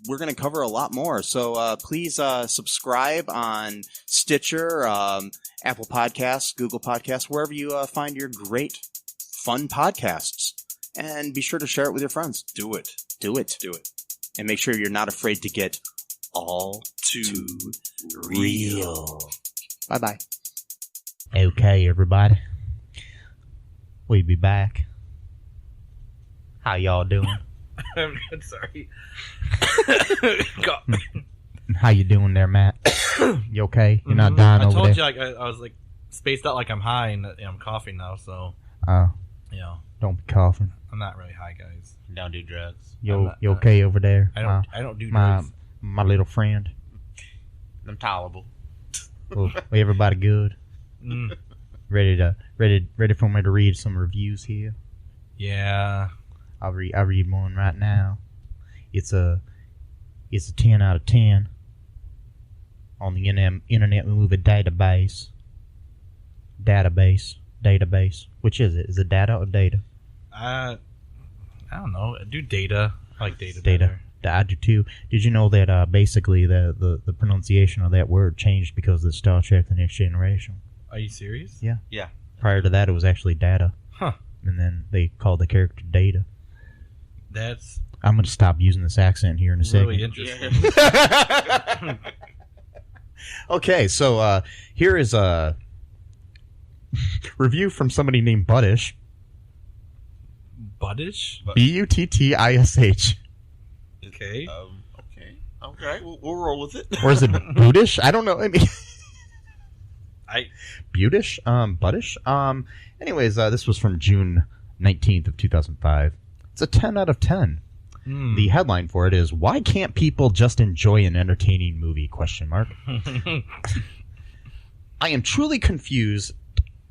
we're going to cover a lot more. So please subscribe on Stitcher, Apple Podcasts, Google Podcasts, wherever you find your great, fun podcasts. And be sure to share it with your friends. Do it. And make sure you're not afraid to get all too real. Bye-bye. Okay, everybody. We'll be back. How y'all doing? I'm good, sorry. How you doing there, Matt? You okay? You're not dying over there? I told you I was like spaced out like I'm high and I'm coughing now, so. Don't be coughing. I'm not really high, guys. Don't do drugs. You okay over there? I don't do drugs. My little friend. I'm tolerable. Well, everybody good? Ready for me to read some reviews here? Yeah. I'll read one right now. It's a 10 out of 10 on the Internet Movie Database. Which is it? Is it data or data? I don't know. I do data. I like data. Data. I do too. Did you know that basically the pronunciation of that word changed because of the Star Trek: The Next Generation? Are you serious? Yeah. Yeah. Prior to that, it was actually data. Huh. And then they called the character Data. That's... I'm going to stop using this accent here in a second. Really interesting. Okay, so here is Review from somebody named Buddish. Buddish? Buttish. Okay. Okay. We'll roll with it. Or is it Budish? I don't know. I mean, Budish? Buddish? Anyways, this was from June 19th of 2005. It's a 10 out of 10. The headline for it is, "Why can't people just enjoy an entertaining movie?" ? I am truly confused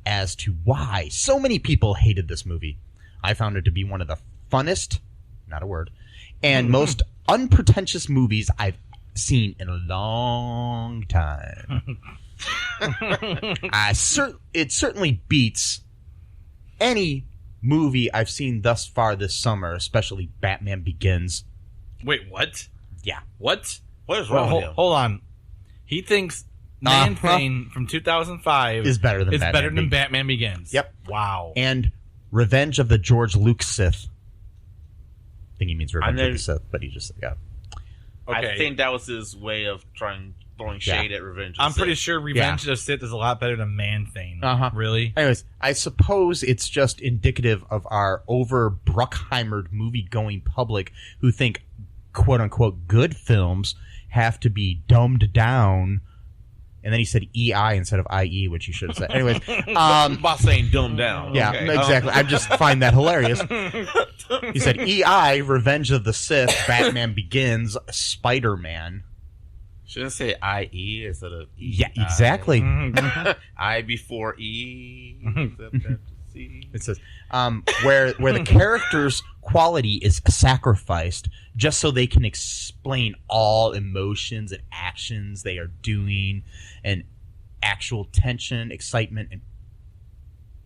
as to why so many people hated this movie. I found it to be one of the funnest, not a word, and most unpretentious movies I've seen in a long time. It certainly beats any movie I've seen thus far this summer, especially Batman Begins. Wait, what? Yeah. What? What is wrong with him? Hold on. He thinks Man Thing from 2005 is better than Batman Begins. Yep. Wow. And Revenge of the George Lucas Sith. I think he means Revenge of the Sith, but he just, yeah. Okay. I think that was his way of throwing shade at Revenge of the I'm pretty Sith. sure Revenge of the Sith is a lot better than Man Thing. Really? Anyways, I suppose it's just indicative of our over Bruckheimered movie-going public who think quote-unquote good films have to be dumbed down. And then he said EI instead of IE, which he should have said. Anyways. By saying dumbed down. Yeah, okay. exactly. I just find that hilarious. He said EI, Revenge of the Sith, Batman Begins, Spider-Man. Shouldn't say IE instead of E. Yeah, exactly. I before E. It says where the character's quality is sacrificed just so they can explain all emotions and actions they are doing, and actual tension, excitement, and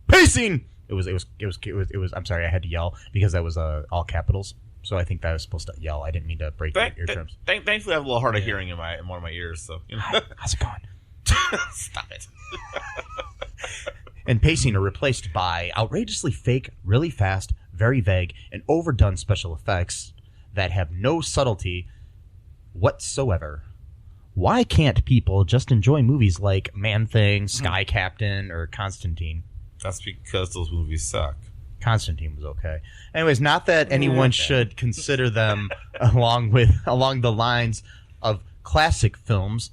pacing. It was. I'm sorry, I had to yell because that was all capitals. So I think that I was supposed to yell. I didn't mean to break your eardrums. Thankfully, I have a little hard of hearing in one of my ears. So how's it going? Stop it. And pacing are replaced by outrageously fake, really fast, very vague, and overdone special effects that have no subtlety whatsoever. Why can't people just enjoy movies like Man-Thing, Sky Captain, or Constantine? That's because those movies suck. Constantine was okay. Anyways, not that anyone should consider them along the lines of classic films.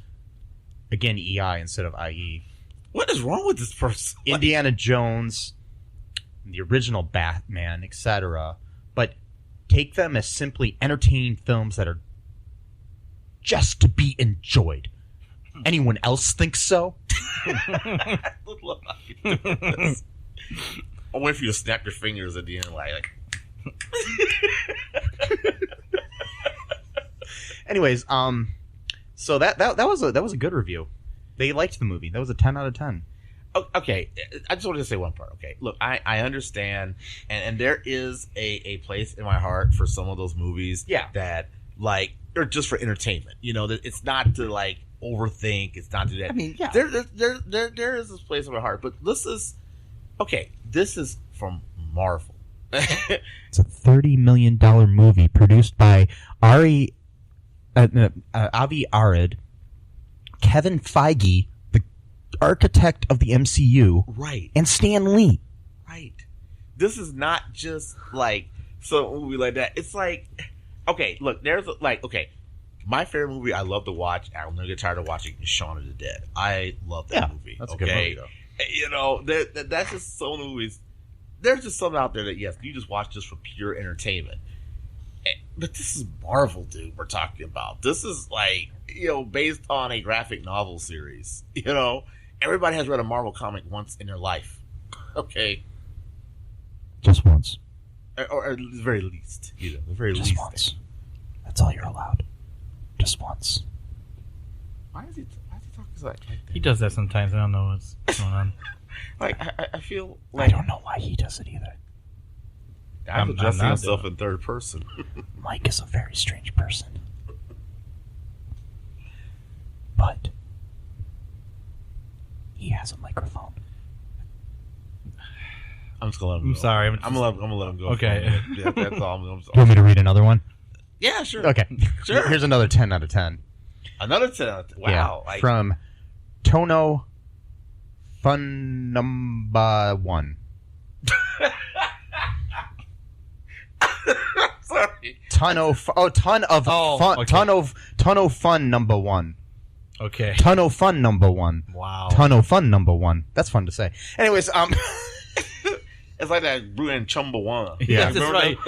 Again, EI instead of IE. What is wrong with this person? Indiana Jones, the original Batman, etc. But take them as simply entertaining films that are just to be enjoyed. Anyone else think so? I wait for you to snap your fingers at the end, like. Anyways, so that was a good review. They liked the movie. That was a 10 out of 10. Okay, I just wanted to say one part. Okay, look, I understand, and there is a place in my heart for some of those movies. Yeah. That like are just for entertainment. You know, that it's not to like overthink. It's not to do that. I mean, yeah. There is this place in my heart, but this is okay. This is from Marvel. It's a $30 million movie produced by Avi Arad, Kevin Feige, the architect of the MCU, Right. and Stan Lee. Right. This is not just like some movie like that. It's like, okay, look, my favorite movie I love to watch, I'll never get tired of watching, is Shaun of the Dead. I love that movie. That's a okay? good movie, though. You know, that's just some movies. There's just something out there that, yes, you just watch just for pure entertainment. But this is Marvel, dude, we're talking about. This is like, you know, based on a graphic novel series. You know, everybody has read a Marvel comic once in their life. Okay. Just once. Or at the very least. You know, the very Just least. once. That's all you're allowed. Just once. Why is he talking like that? He does that sometimes. I don't know what's going on. Like, I feel like... I don't know why he does it either. I'm addressing not myself doing in third person. Mike is a very strange person. But he has a microphone. I'm just gonna let him I'm go. sorry. I'm gonna let him go. Okay. Yeah, that's all. You want me to read another one? Yeah, sure. Okay. Sure. Here's another 10 out of 10. Another 10 out of 10. Wow. Yeah, from Tono fun number one. Sorry. Ton of fun. okay. Ton of fun number one. Okay. Ton of fun number one. Wow. Ton of fun number one. That's fun to say. Anyways, It's like that Brew and Chumbawamba. Yeah. That's right.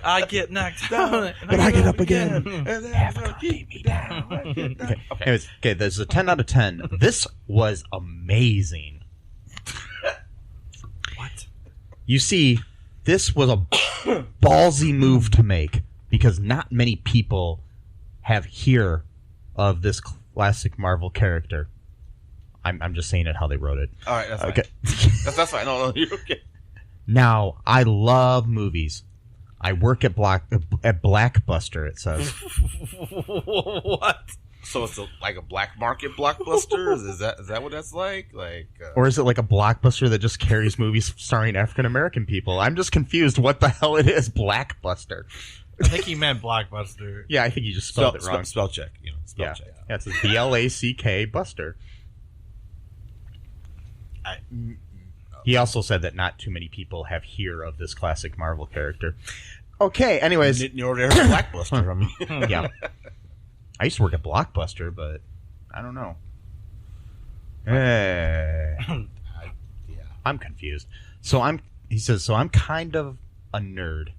I get knocked down, but I get up again. Have to keep me down. Okay. Anyways, there's a 10 out of 10. This was amazing. What? You see, this was a ballsy move to make because not many people have hear of this classic Marvel character. I'm just saying it how they wrote it. All right, that's Okay. fine. That's fine. No, you're okay. Now, I love movies. I work at Blackbuster, it says. What? So it's like a black market blockbuster? Is that what that's like? Or is it like a Blockbuster that just carries movies starring African American people? I'm just confused what the hell it is, Blackbuster. I think he meant Blockbuster. Yeah, I think you just spelled it wrong. Spell check. Spell check. Yeah, it says BLACK Buster. He also said that not too many people have hear of this classic Marvel character. Okay, anyways. You're there, Blackbuster. I mean, Yeah. I used to work at Blockbuster, but I don't know. I'm confused. He says, so I'm kind of a nerd.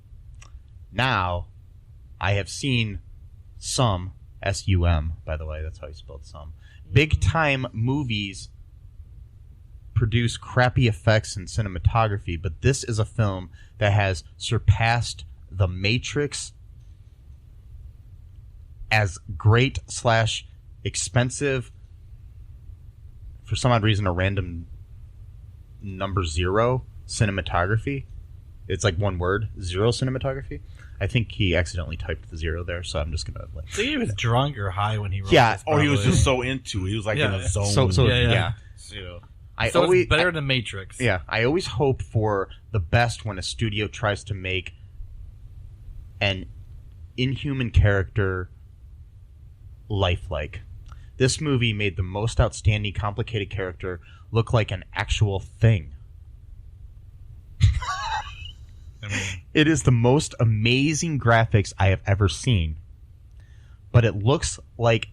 Now, I have seen some, S-U-M, by the way, that's how you spelled some, big-time movies produce crappy effects and cinematography, but this is a film that has surpassed The Matrix as great / expensive, for some odd reason, a random number 0 cinematography. It's like one word, 0 cinematography. I think he accidentally typed the 0 there, so I'm just gonna. So he was drunk or high when he wrote Yeah, this, or he was probably. just so into it. He was like in a zone. So Yeah. I So always it's better than Matrix. Yeah, I always hope for the best when a studio tries to make an inhuman character lifelike. This movie made the most outstanding, complicated character look like an actual thing. I mean, It is the most amazing graphics I have ever seen, but it looks like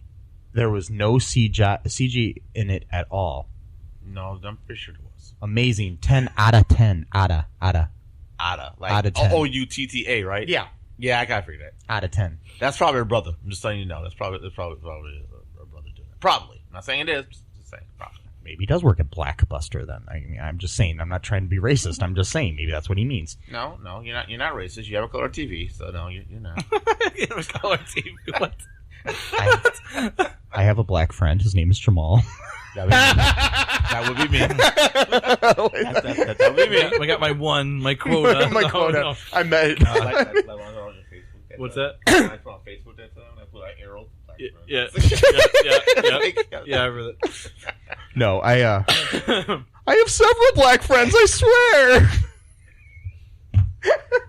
there was no CG in it at all. No, I'm pretty sure it was. Amazing. 10 out of 10. Outta. Ada. Like Out of 10. OUTTA, right? Yeah. Yeah, I gotta figure that. Out of 10. That's probably her brother. I'm just telling you now. That's probably her brother doing that. Probably. I'm not saying it is. Just saying. Probably. Maybe he does work at Blackbuster then. I mean, I'm just saying. I'm not trying to be racist. I'm just saying. Maybe that's what he means. No, you're not. You're not racist. You have a color TV, so no, you're not. it was color TV. What? I have a black friend. His name is Jamal. That would be me. That would be me. I got my quota. My No, quota. no. I met. What's that? I put on Facebook that time. I put like arrow. Yeah. Yeah, I remember that. No, I have several black friends. I swear.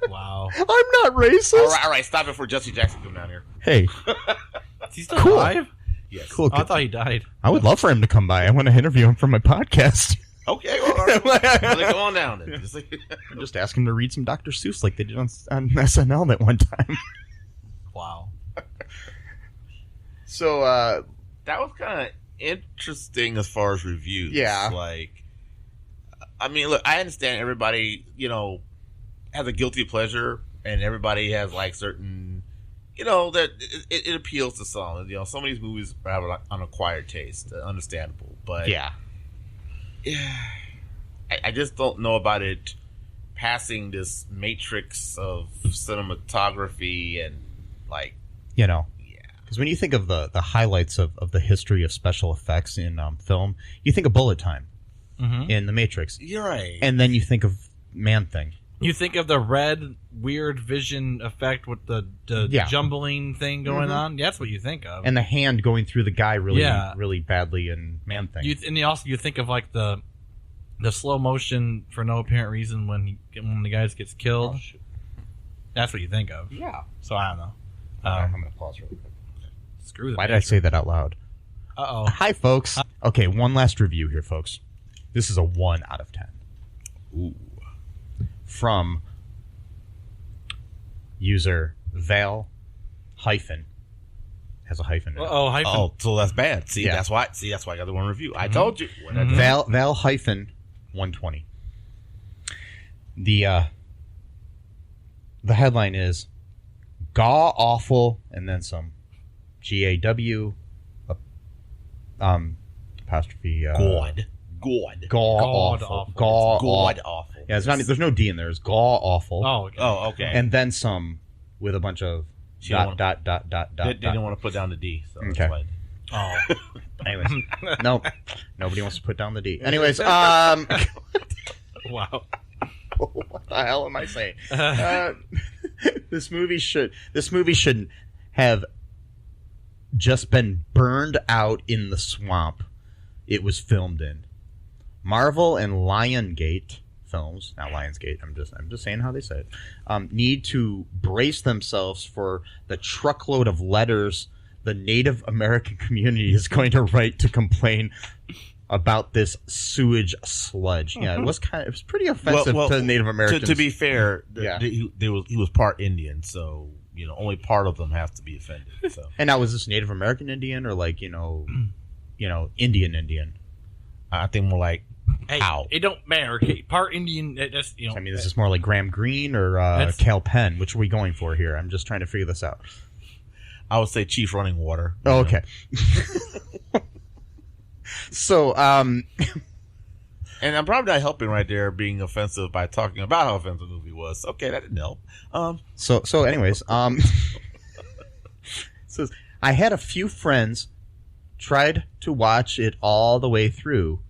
Wow. I'm not racist. All right. Stop it before Jesse Jackson come down here. Hey, Is he still Cool. alive? Yes. cool. Oh, I thought he died. I would love for him to come by. I want to interview him for my podcast. Okay. Well, all right. Well, then go on down. Then. I'm just asking him to read some Dr. Seuss like they did on SNL that one time. Wow. So, that was kind of interesting as far as reviews. Yeah. Like, I mean, look, I understand everybody, has a guilty pleasure, and everybody has like certain, that it appeals to some. Some of these movies have an acquired taste, understandable, but yeah. I just don't know about it passing this matrix of cinematography and like, Because when you think of the highlights of the history of special effects in film, you think of Bullet Time in The Matrix. You're right. And then you think of Man-Thing. You think of the red weird vision effect with the Yeah. jumbling thing going on? That's what you think of. And the hand going through the guy really, Yeah. really badly in Man-Thing. You think of like the slow motion for no apparent reason when the guy gets killed. That's what you think of. Yeah. So I don't know. I'm going to pause really quick. Screw that. Why did I say that out loud? Uh-oh. Hi, folks. Okay, one last review here, folks. This is a 1 out of 10. Ooh. From user Val hyphen has a hyphen in it. Oh, hyphen. Oh, so that's bad. See, Yeah. that's why I got the one review. I told you. Val hyphen 120. The headline is Gaw Awful and then some GAW apostrophe God. Gaw God Awful. awful. Gaw God Awful. awful. Yeah, there's no D in there. It's Gaw Awful. Oh, okay. Oh, okay. And then some with a bunch of She don't dot. They didn't want to put down the D. So Okay. that's why. Oh. Anyways, no, nobody wants to put down the D. Anyways, Wow. what the hell am I saying? This movie should have just been burned out in the swamp it was filmed in. Marvel and Lionsgate films, not Lionsgate. I'm just saying how they say it. Need to brace themselves for the truckload of letters the Native American community is going to write to complain about this sewage sludge. Yeah, it was pretty offensive to Native Americans. To be fair, Yeah. he was part Indian, so only part of them have to be offended. So And now, was this Native American Indian or like Indian? I think more like Hey, how. it don't matter. Okay, part Indian. That's I mean, is this more like Graham Greene or That's- Cal Penn? Which are we going for here? I'm just trying to figure this out. I would say Chief Running Water. Oh, okay. So, And I'm probably not helping right there, being offensive by talking about how offensive the movie was. Okay, that didn't help. So anyways, says I had a few friends tried to watch it all the way through.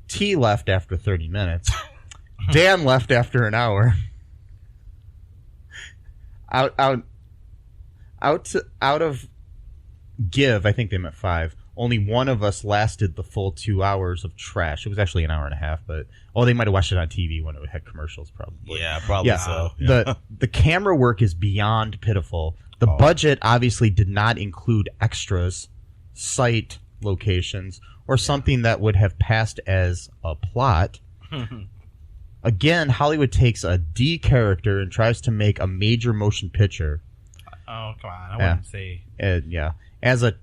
T left after 30 minutes. Dan left after an hour. Out of give, I think they meant 5. Only one of us lasted the full 2 hours of trash. It was actually an hour and a half, but they might have watched it on TV when it had commercials, probably. Yeah, probably so. The camera work is beyond pitiful. The budget obviously did not include extras, site locations, or something that would have passed as a plot. Again, Hollywood takes a D character and tries to make a major motion picture. Oh, come on. I wouldn't say. As a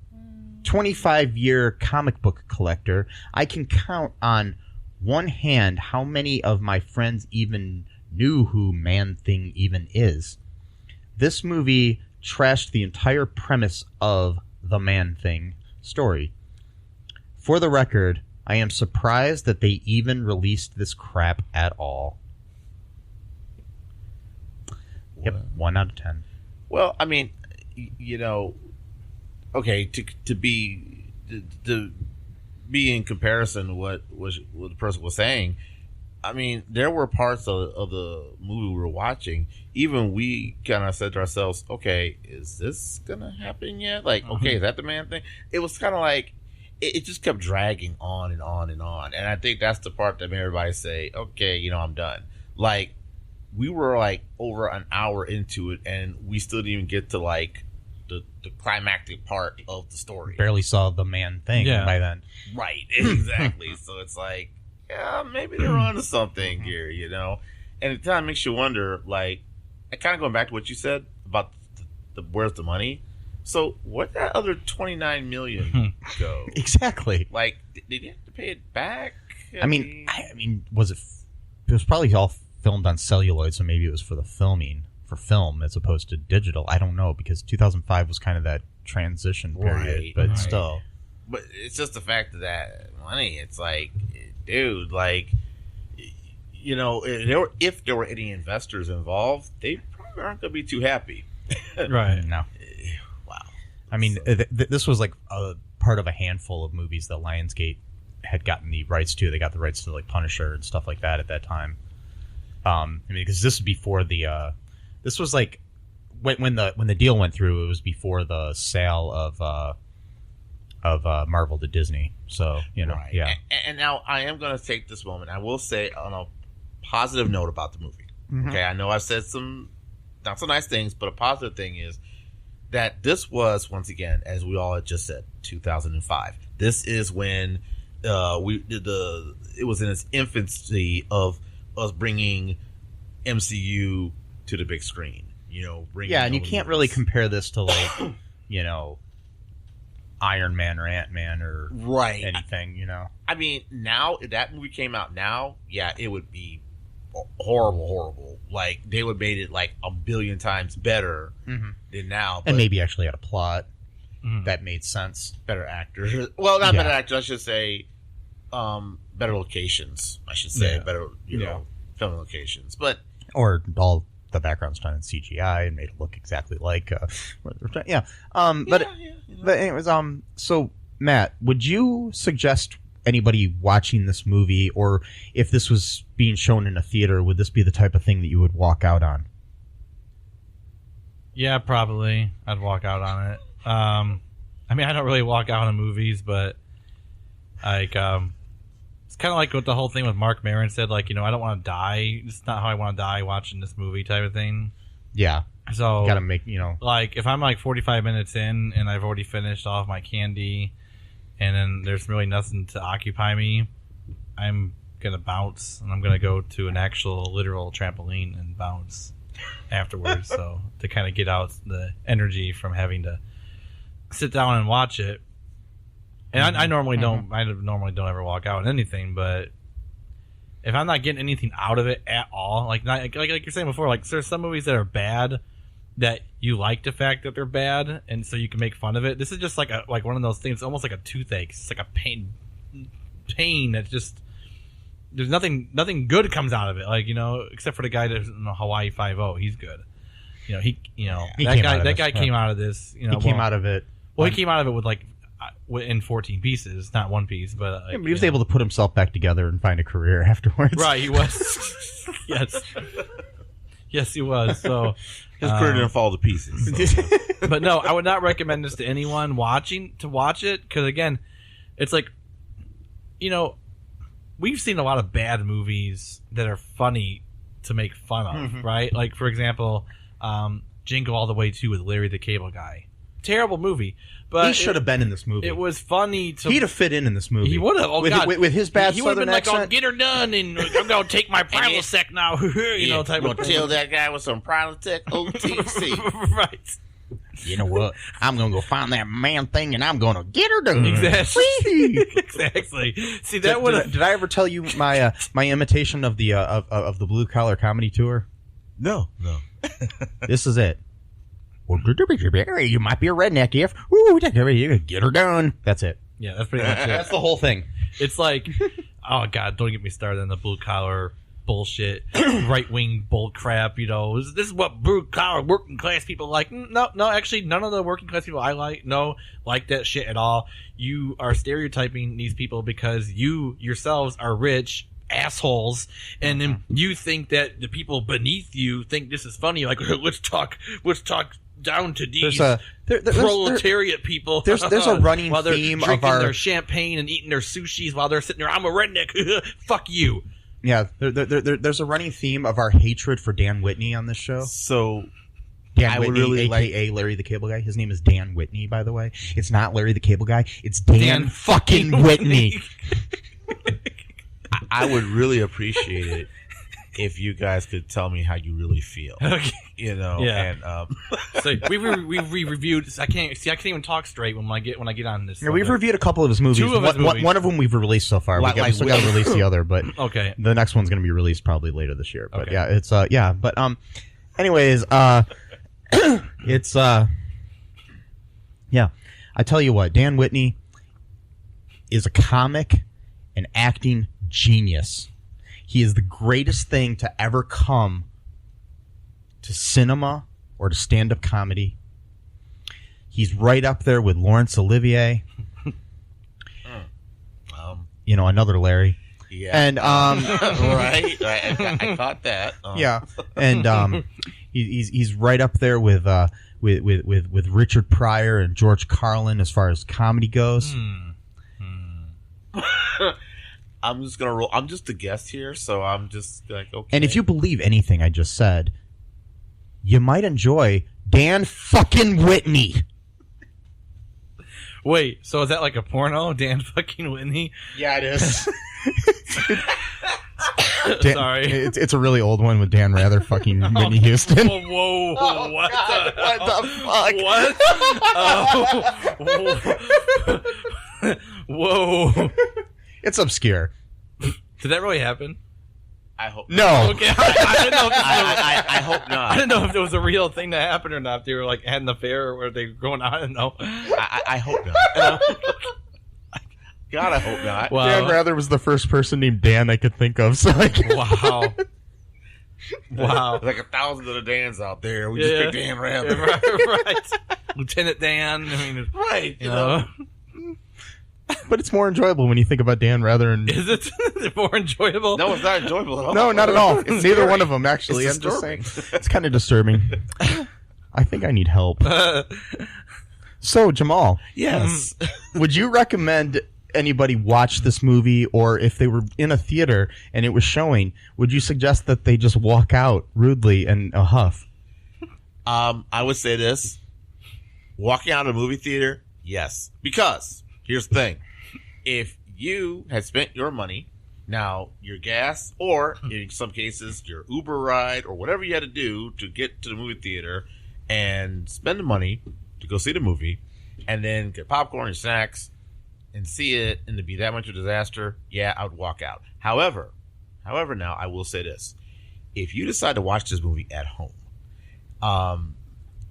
25-year comic book collector, I can count on one hand how many of my friends even knew who Man-Thing even is. This movie trashed the entire premise of the Man-Thing story. For the record, I am surprised that they even released this crap at all. Yep, 1 out of 10. Well, I mean, okay, to be in comparison to what the person was saying, I mean, there were parts of the movie we were watching, even we kind of said to ourselves, okay, is this going to happen yet? Like, okay, is that the Man Thing? It was kind of like, it just kept dragging on and on and on. And I think that's the part that made everybody say, okay, I'm done. Like, we were like over an hour into it, and we still didn't even get to like the climactic part of the story. Barely saw the Man-Thing by then. Right, exactly. So it's like, yeah, maybe they're onto something here, And it kind of makes you wonder, like, kind of going back to what you said about the where's the money. So where'd that other $29 million go? Exactly. Like, did you have to pay it back? I mean, was it? It was probably all filmed on celluloid, so maybe it was for film as opposed to digital. I don't know, because 2005 was kind of that transition period, but still. But it's just the fact of that money. It's like, dude, like, if there were any investors involved, they probably aren't going to be too happy. Right. No. Wow. I mean, this was like a part of a handful of movies that Lionsgate had gotten the rights to. They got the rights to like Punisher and stuff like that at that time. I mean, because this was before this was like when the deal went through. It was before the sale of Marvel to Disney. So Right. yeah. And now I am going to take this moment. I will say on a positive note about the movie. Mm-hmm. Okay, I know I've said some not so nice things, but a positive thing is that this was, once again, as we all had just said, 2005. This is when it was in its infancy of us bringing MCU to the big screen. And you can't really compare this to like, Iron Man or Ant-Man or anything, I mean, now if that movie came out now, it would be horrible. Like they would have made it like a billion times better than now, and maybe actually had a plot that made sense. Better actors. Well, not better actors. I should say, better locations. I should say better, film locations. But or all the background's done in CGI and made it look exactly like. But anyways, so Matt, would you suggest anybody watching this movie, or if this was being shown in a theater, would this be the type of thing that you would walk out on? Yeah, probably. I'd walk out on it. I mean, I don't really walk out on movies, but like, it's kind of like what the whole thing with Mark Maron said. Like, I don't want to die. It's not how I want to die watching this movie, type of thing. Yeah. So gotta make like if I'm like 45 minutes in and I've already finished off my candy, and then there's really nothing to occupy me, I'm gonna bounce and I'm gonna go to an actual literal trampoline and bounce afterwards. So to kind of get out the energy from having to sit down and watch it. And I normally don't. I normally don't ever walk out on anything, but if I'm not getting anything out of it at all, like you're saying before, like there's some movies that are bad that you like the fact that they're bad, and so you can make fun of it. This is just like one of those things, almost like a toothache. It's like a pain that's just there's nothing good comes out of it. Like except for the guy that's in Hawaii 5-0, he's good. That guy came out of this. He came out of it. Well, he came out of it with like. In 14 pieces, not one piece, but he was able to put himself back together and find a career afterwards. Right, he was. Yes, he was. So his career didn't fall to pieces. So. But no, I would not recommend this to anyone watching to watch it because again, it's like, we've seen a lot of bad movies that are funny to make fun of, right? Like for example, Jingle All the Way 2 with Larry the Cable Guy. Terrible movie. But he should have been in this movie. It was funny to. He'd have fit in this movie. He would have. Oh, God. With his bad he would have Southern been like, accent. "I'll get her done, and I'm gonna take my Prilosec now." Type of thing. Tell that guy with some Prilosec OTC. Right. You know what? I'm gonna go find that man thing, and I'm gonna get her done. Exactly. Exactly. See that would. Did I ever tell you my my imitation of the of the Blue Collar Comedy Tour? No. This is it. You might be a redneck if you get her done. That's it. Yeah, that's pretty much it. That's the whole thing. It's like, oh God, don't get me started on the blue collar bullshit, right wing bull crap. This is what blue collar working class people like. No, actually, none of the working class people I like that shit at all. You are stereotyping these people because you yourselves are rich assholes, and then you think that the people beneath you think this is funny. Like, let's talk down to these proletariat people. There's a running while they're theme drinking of our their champagne and eating their sushis while they're sitting there. I'm a redneck. Fuck you. Yeah, there's a running theme of our hatred for Dan Whitney on this show. So Dan Whitney, a.k.a. Larry the Cable Guy. His name is Dan Whitney, by the way. It's not Larry the Cable Guy. It's Dan fucking Whitney. I would really appreciate it if you guys could tell me how you really feel. Okay. Yeah. And so we reviewed. I can't even talk straight when I get on this. Yeah, we've reviewed a couple of his movies. Two of his movies. One of them we've released so far. We still got to release the other, but okay. The next one's going to be released probably later this year. But okay. yeah, it's But anyways, it's yeah. I tell you what, Dan Whitney is a comic and acting genius. He is the greatest thing to ever come to cinema or to stand-up comedy. He's right up there with Laurence Olivier. Another Larry. Yeah. And right. I caught that. Yeah. And he's right up there with Richard Pryor and George Carlin as far as comedy goes. I'm just gonna roll. I'm just a guest here, so I'm just like, okay. And if you believe anything I just said, you might enjoy Dan fucking Whitney. Wait, so is that like a porno? Dan fucking Whitney? Yeah, it is. Sorry. It's a really old one with Dan Rather fucking Whitney Houston. Whoa, Oh, what God, the fuck? What? Whoa. It's obscure. Did that really happen? I hope. No. Okay, I didn't know if I hope I not. didn't know if it was a real thing that happened or not. If they were like had an affair or were they going on? I don't know. I hope not. God, I hope not. Wow. Dan Rather was the first person named Dan I could think of. So Wow. Wow. There's like 1,000 other Dans out there. We just picked Dan Rather. Right. Lieutenant Dan. I mean, Right. you know. But it's more enjoyable when you think about Dan Rather and... Is it more enjoyable? No, it's not enjoyable at all. No, not at all. It's neither one of them, actually. It's I'm just saying. disturbing. It's kind of disturbing. I think I need help. So, Jamal, Yes. would you recommend anybody watch this movie, or if they were in a theater and it was showing, would you suggest that they just walk out rudely in a huff? I would say this. Walking out of a movie theater, yes. Because, here's the thing. If you had spent your money, now your gas, or in some cases your Uber ride, or whatever you had to do to get to the movie theater and spend the money to go see the movie, and then get popcorn and snacks and see it and to be that much of a disaster, yeah, I would walk out. However, now I will say this. If you decide to watch this movie at home,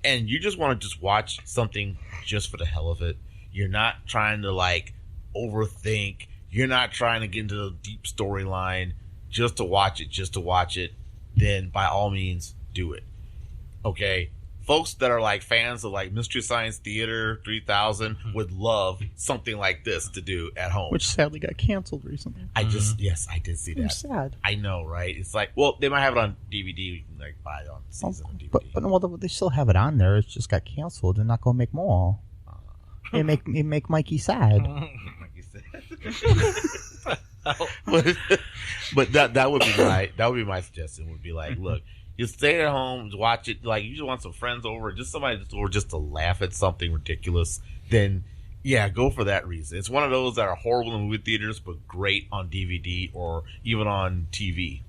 and you just want to just watch something just for the hell of it, you're not trying to like overthink, you're not trying to get into the deep storyline just to watch it, then by all means do it. Okay? Folks that are like fans of like Mystery Science Theater 3000 would love something like this to do at home. Which sadly got canceled recently. Yes, I did see I'm that. sad. I know, right? It's like, well, they might have it on DVD. We can like buy it on season on DVD. But well, they still have it on there. It just got canceled. They're not going to make more. It make Mikey sad. Like you said. but that would be my suggestion. Would be like, look, you stay at home, watch it. Like you just want some friends over, just somebody, or just to laugh at something ridiculous. Then, yeah, go for that reason. It's one of those that are horrible in movie theaters, but great on DVD or even on TV.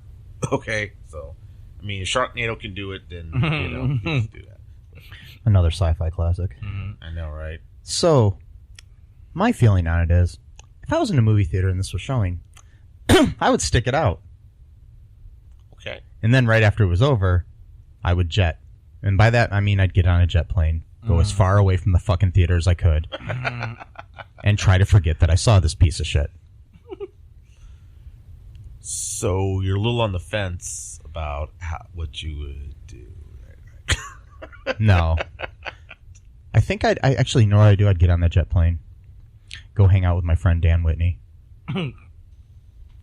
Okay, so I mean, if Sharknado can do it, then you can do that. Another sci-fi classic. I know, right? So, my feeling on it is, if I was in a movie theater and this was showing, I would stick it out. Okay. And then right after it was over, I would jet. And by that, I mean I'd get on a jet plane, go as far away from the fucking theater as I could, and try to forget that I saw this piece of shit. So you're a little on the fence about what you would do. Right? No. I think I actually know what I'd do. I'd get on that jet plane, go hang out with my friend Dan Whitney.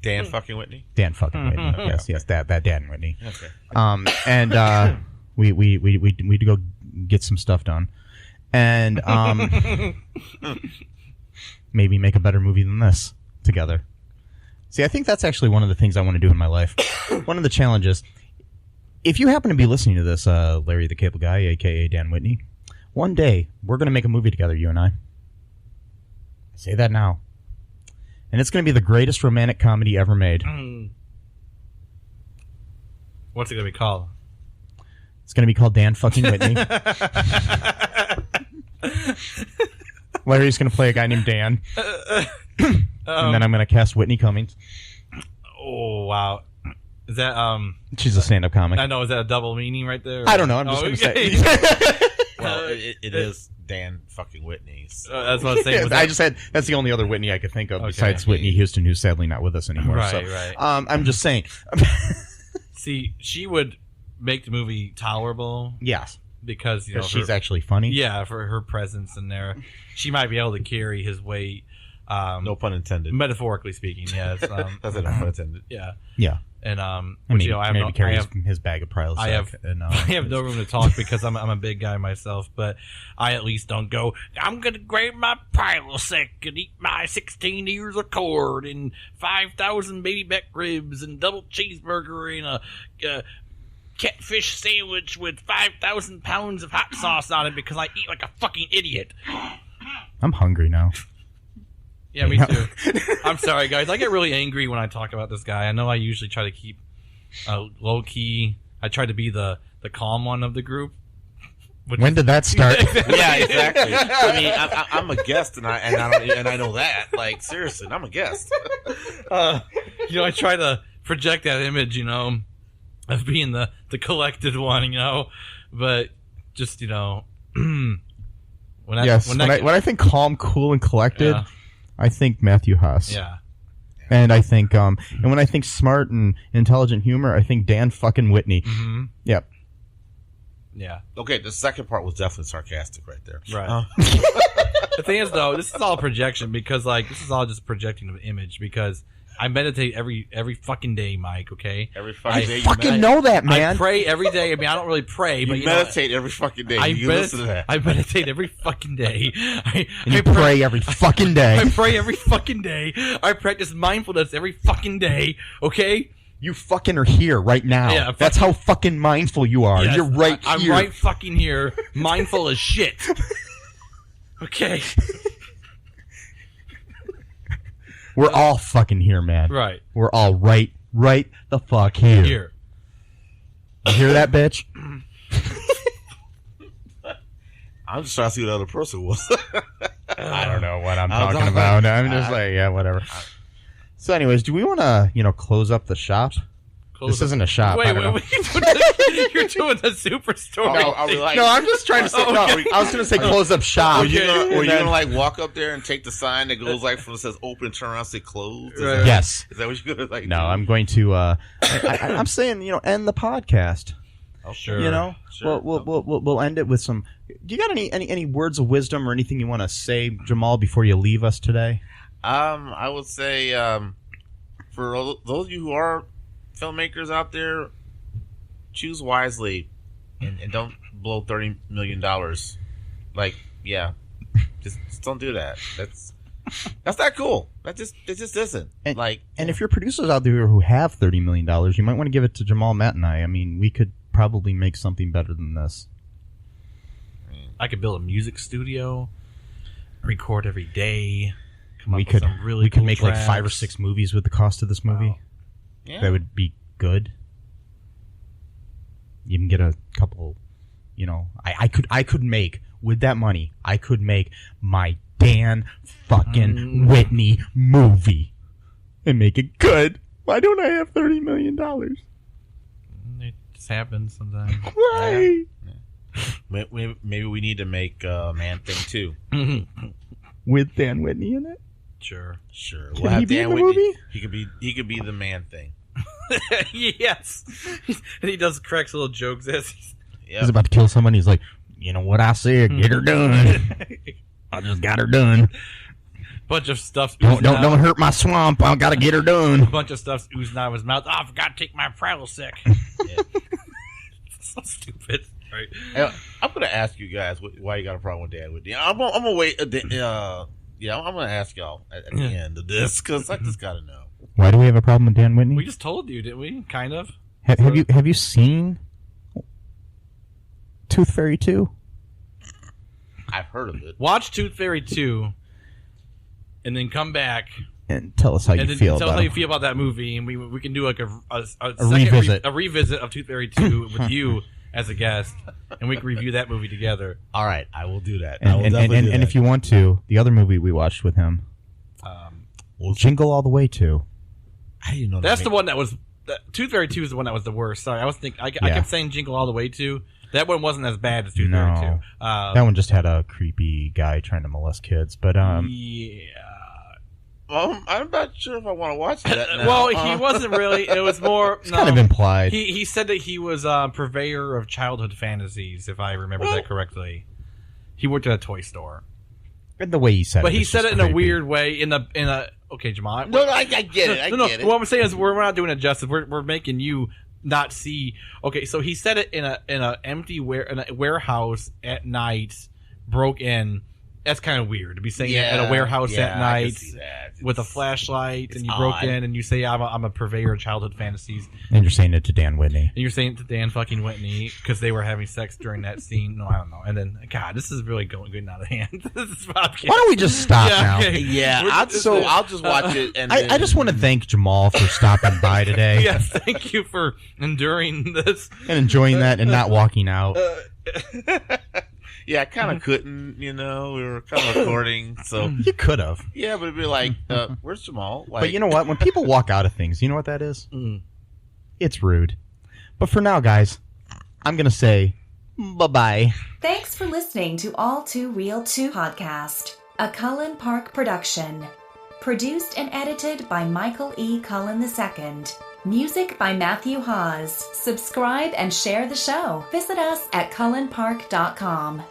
Dan fucking Whitney? Dan fucking Whitney. Yes, that Dan Whitney. Okay. And we'd go get some stuff done, and maybe make a better movie than this together. See, I think that's actually one of the things I want to do in my life. One of the challenges. If you happen to be listening to this, Larry the Cable Guy, a.k.a. Dan Whitney, one day we're going to make a movie together, you and I. I say that now. And it's going to be the greatest romantic comedy ever made. What's it going to be called? It's going to be called Dan fucking Whitney. Larry's going to play a guy named Dan. And then I'm going to cast Whitney Cummings. Oh, wow. Is that, She's a stand-up comic. I know, is that a double meaning right there? I don't know. I'm just going to okay. say. Well, it is Dan fucking Whitney. So. That's what I was saying. I just said that's the only other Whitney I could think of Okay. besides Whitney Houston, who's sadly not with us anymore. Right, so, right. I'm just saying. See, she would make the movie tolerable Yes. because, you know, She's her- actually funny. yeah, for her presence in there. She might be able to carry his weight. No pun intended. Metaphorically speaking, yes. That's it, no pun intended. Yeah. Yeah. And, I which, mean, you know, I have maybe no, carry his bag of Prilosec. I have no room to talk because I'm a big guy myself, but I at least don't go, I'm going to grab my Prilosec and eat my 16 ears of cord and 5,000 baby back ribs and double cheeseburger and a catfish sandwich with 5,000 pounds of hot sauce on it because I eat like a fucking idiot. I'm hungry now. Yeah, me too. I'm sorry, guys. I get really angry when I talk about this guy. I know I usually try to keep low key. I try to be the calm one of the group. When did that start? Yeah, exactly. I mean, I'm a guest, and I know that. Like, seriously, I'm a guest. I try to project that image, of being the collected one, but just when I think calm, cool, and collected, yeah. I think Matthew Huss. Yeah. And I think and when I think smart and intelligent humor, I think Dan fucking Whitney. Mm-hmm. Yep. Yeah. Okay, the second part was definitely sarcastic right there. Right. The thing is, though, this is all projection because, this is all just projecting an image because I meditate every fucking day, Mike, okay? Every fucking day. I fucking know that, man. I pray every day. I mean, I don't really pray, but you meditate every fucking day. You listen to that. I meditate every fucking day. I pray every fucking day. I pray every fucking day. I practice mindfulness every fucking day, okay? You fucking are here right now. Yeah, that's how fucking mindful you are. Yes, You're right here. I'm right fucking here, mindful as shit. Okay. We're all fucking here, man. Right. We're all right the fuck here. Here. You hear that, bitch? I'm just trying to see what the other person was. I don't know what I'm talking about. I'm just yeah, whatever. So anyways, do we want to, close up the shop? This isn't a shop. Wait, you're doing the superstore. No, are we like, no, I'm just trying to say. No, I was going to say close up shop. Were you gonna walk up there and take the sign that goes from it says open, turn around, say closed? Yes. Is that what you're gonna like? No, I'm going to. I'm saying end the podcast. Oh, sure. Sure. We'll end it with some. Do you got any words of wisdom or anything you want to say, Jamal, before you leave us today? I would say for those of you who are filmmakers out there, choose wisely and don't blow $30 million. Just don't do that. That's not cool. It just isn't. And if you're producers out there who have $30 million, you might want to give it to Jamal, Matt, and I. I mean, we could probably make something better than this. I could build a music studio, record every day. We could make tracks. like 5 or 6 movies with the cost of this movie. Wow. Yeah. That would be good. You can get a couple, I could make with that money. I could make my Dan fucking Whitney movie and make it good. Why don't I have $30 million? It just happens sometimes. Right. Yeah. Maybe we need to make Man Thing 2 with Dan Whitney in it. Sure. Can We'll have he be Dan in the Whitney. movie? He could be the Man Thing. Yes. And he does cracks little jokes as he's about to kill someone. He's like, you know what I said? Get her done. I just got her done. Bunch of stuff. Don't hurt my swamp. I gotta get her done. A bunch of stuff's oozing out of his mouth. Oh, I forgot to take my Prilosec. Yeah. So stupid. Right. I'm gonna ask you guys why you got a problem with Dan Whitney. I'm gonna wait. I'm gonna ask y'all at the end of this because I just gotta know. Why do we have a problem with Dan Whitney? We just told you, didn't we? Kind of. Have you seen Tooth Fairy 2? I've heard of it. Watch Tooth Fairy 2, and then come back and tell us how you feel. Tell us how you feel about that movie, and we can do like a revisit of Tooth Fairy 2 with you as a guest, and we can review that movie together. All right, I will do that. And if you want to, the other movie we watched with him, Jingle All the Way 2. I didn't know that's the one that was. Tooth Fairy 2 is the one that was the worst. Sorry, I was thinking. I kept saying Jingle All the Way 2. That one wasn't as bad as Tooth Fairy 2. That one just had a creepy guy trying to molest kids. But yeah. Well, I'm not sure if I want to watch that now. Well, he wasn't really. It was more. It's kind of implied. He said that he was a purveyor of childhood fantasies, if I remember that correctly. He worked at a toy store. And the way he said it. But he said it in a weird way. Okay, Jamal. No, I get it. I get it. What I'm saying is we're not doing it justice. We're making you not see. Okay, so he said it in a empty warehouse at night, broke in, That's kind of weird to be saying that at a warehouse at I can night see that. with a flashlight, and you odd. broke in, and you say I'm a purveyor of childhood fantasies, And you're saying it to Dan Whitney. and you're saying it to Dan fucking Whitney because they were having sex during that scene. No, I don't know. And then, God, this is really getting out of hand. This is podcast. Why don't we just stop now? Okay. Yeah, I'll just watch it. And I just want to thank Jamal for stopping by today Yes, thank you for enduring this. and enjoying that and not walking out. Yeah, I kind of couldn't, we were kind of recording, so You could have. yeah, but it'd be like, where's Jamal? Like, But you know what? When people walk out of things, you know what that is? Mm. It's rude. But for now, guys, I'm going to say bye-bye. Thanks for listening to All Too Real 2 podcast, a Cullen Park production. Produced and edited by Michael E. Cullen II. Music by Matthew Hawes. Subscribe and share the show. Visit us at cullenpark.com.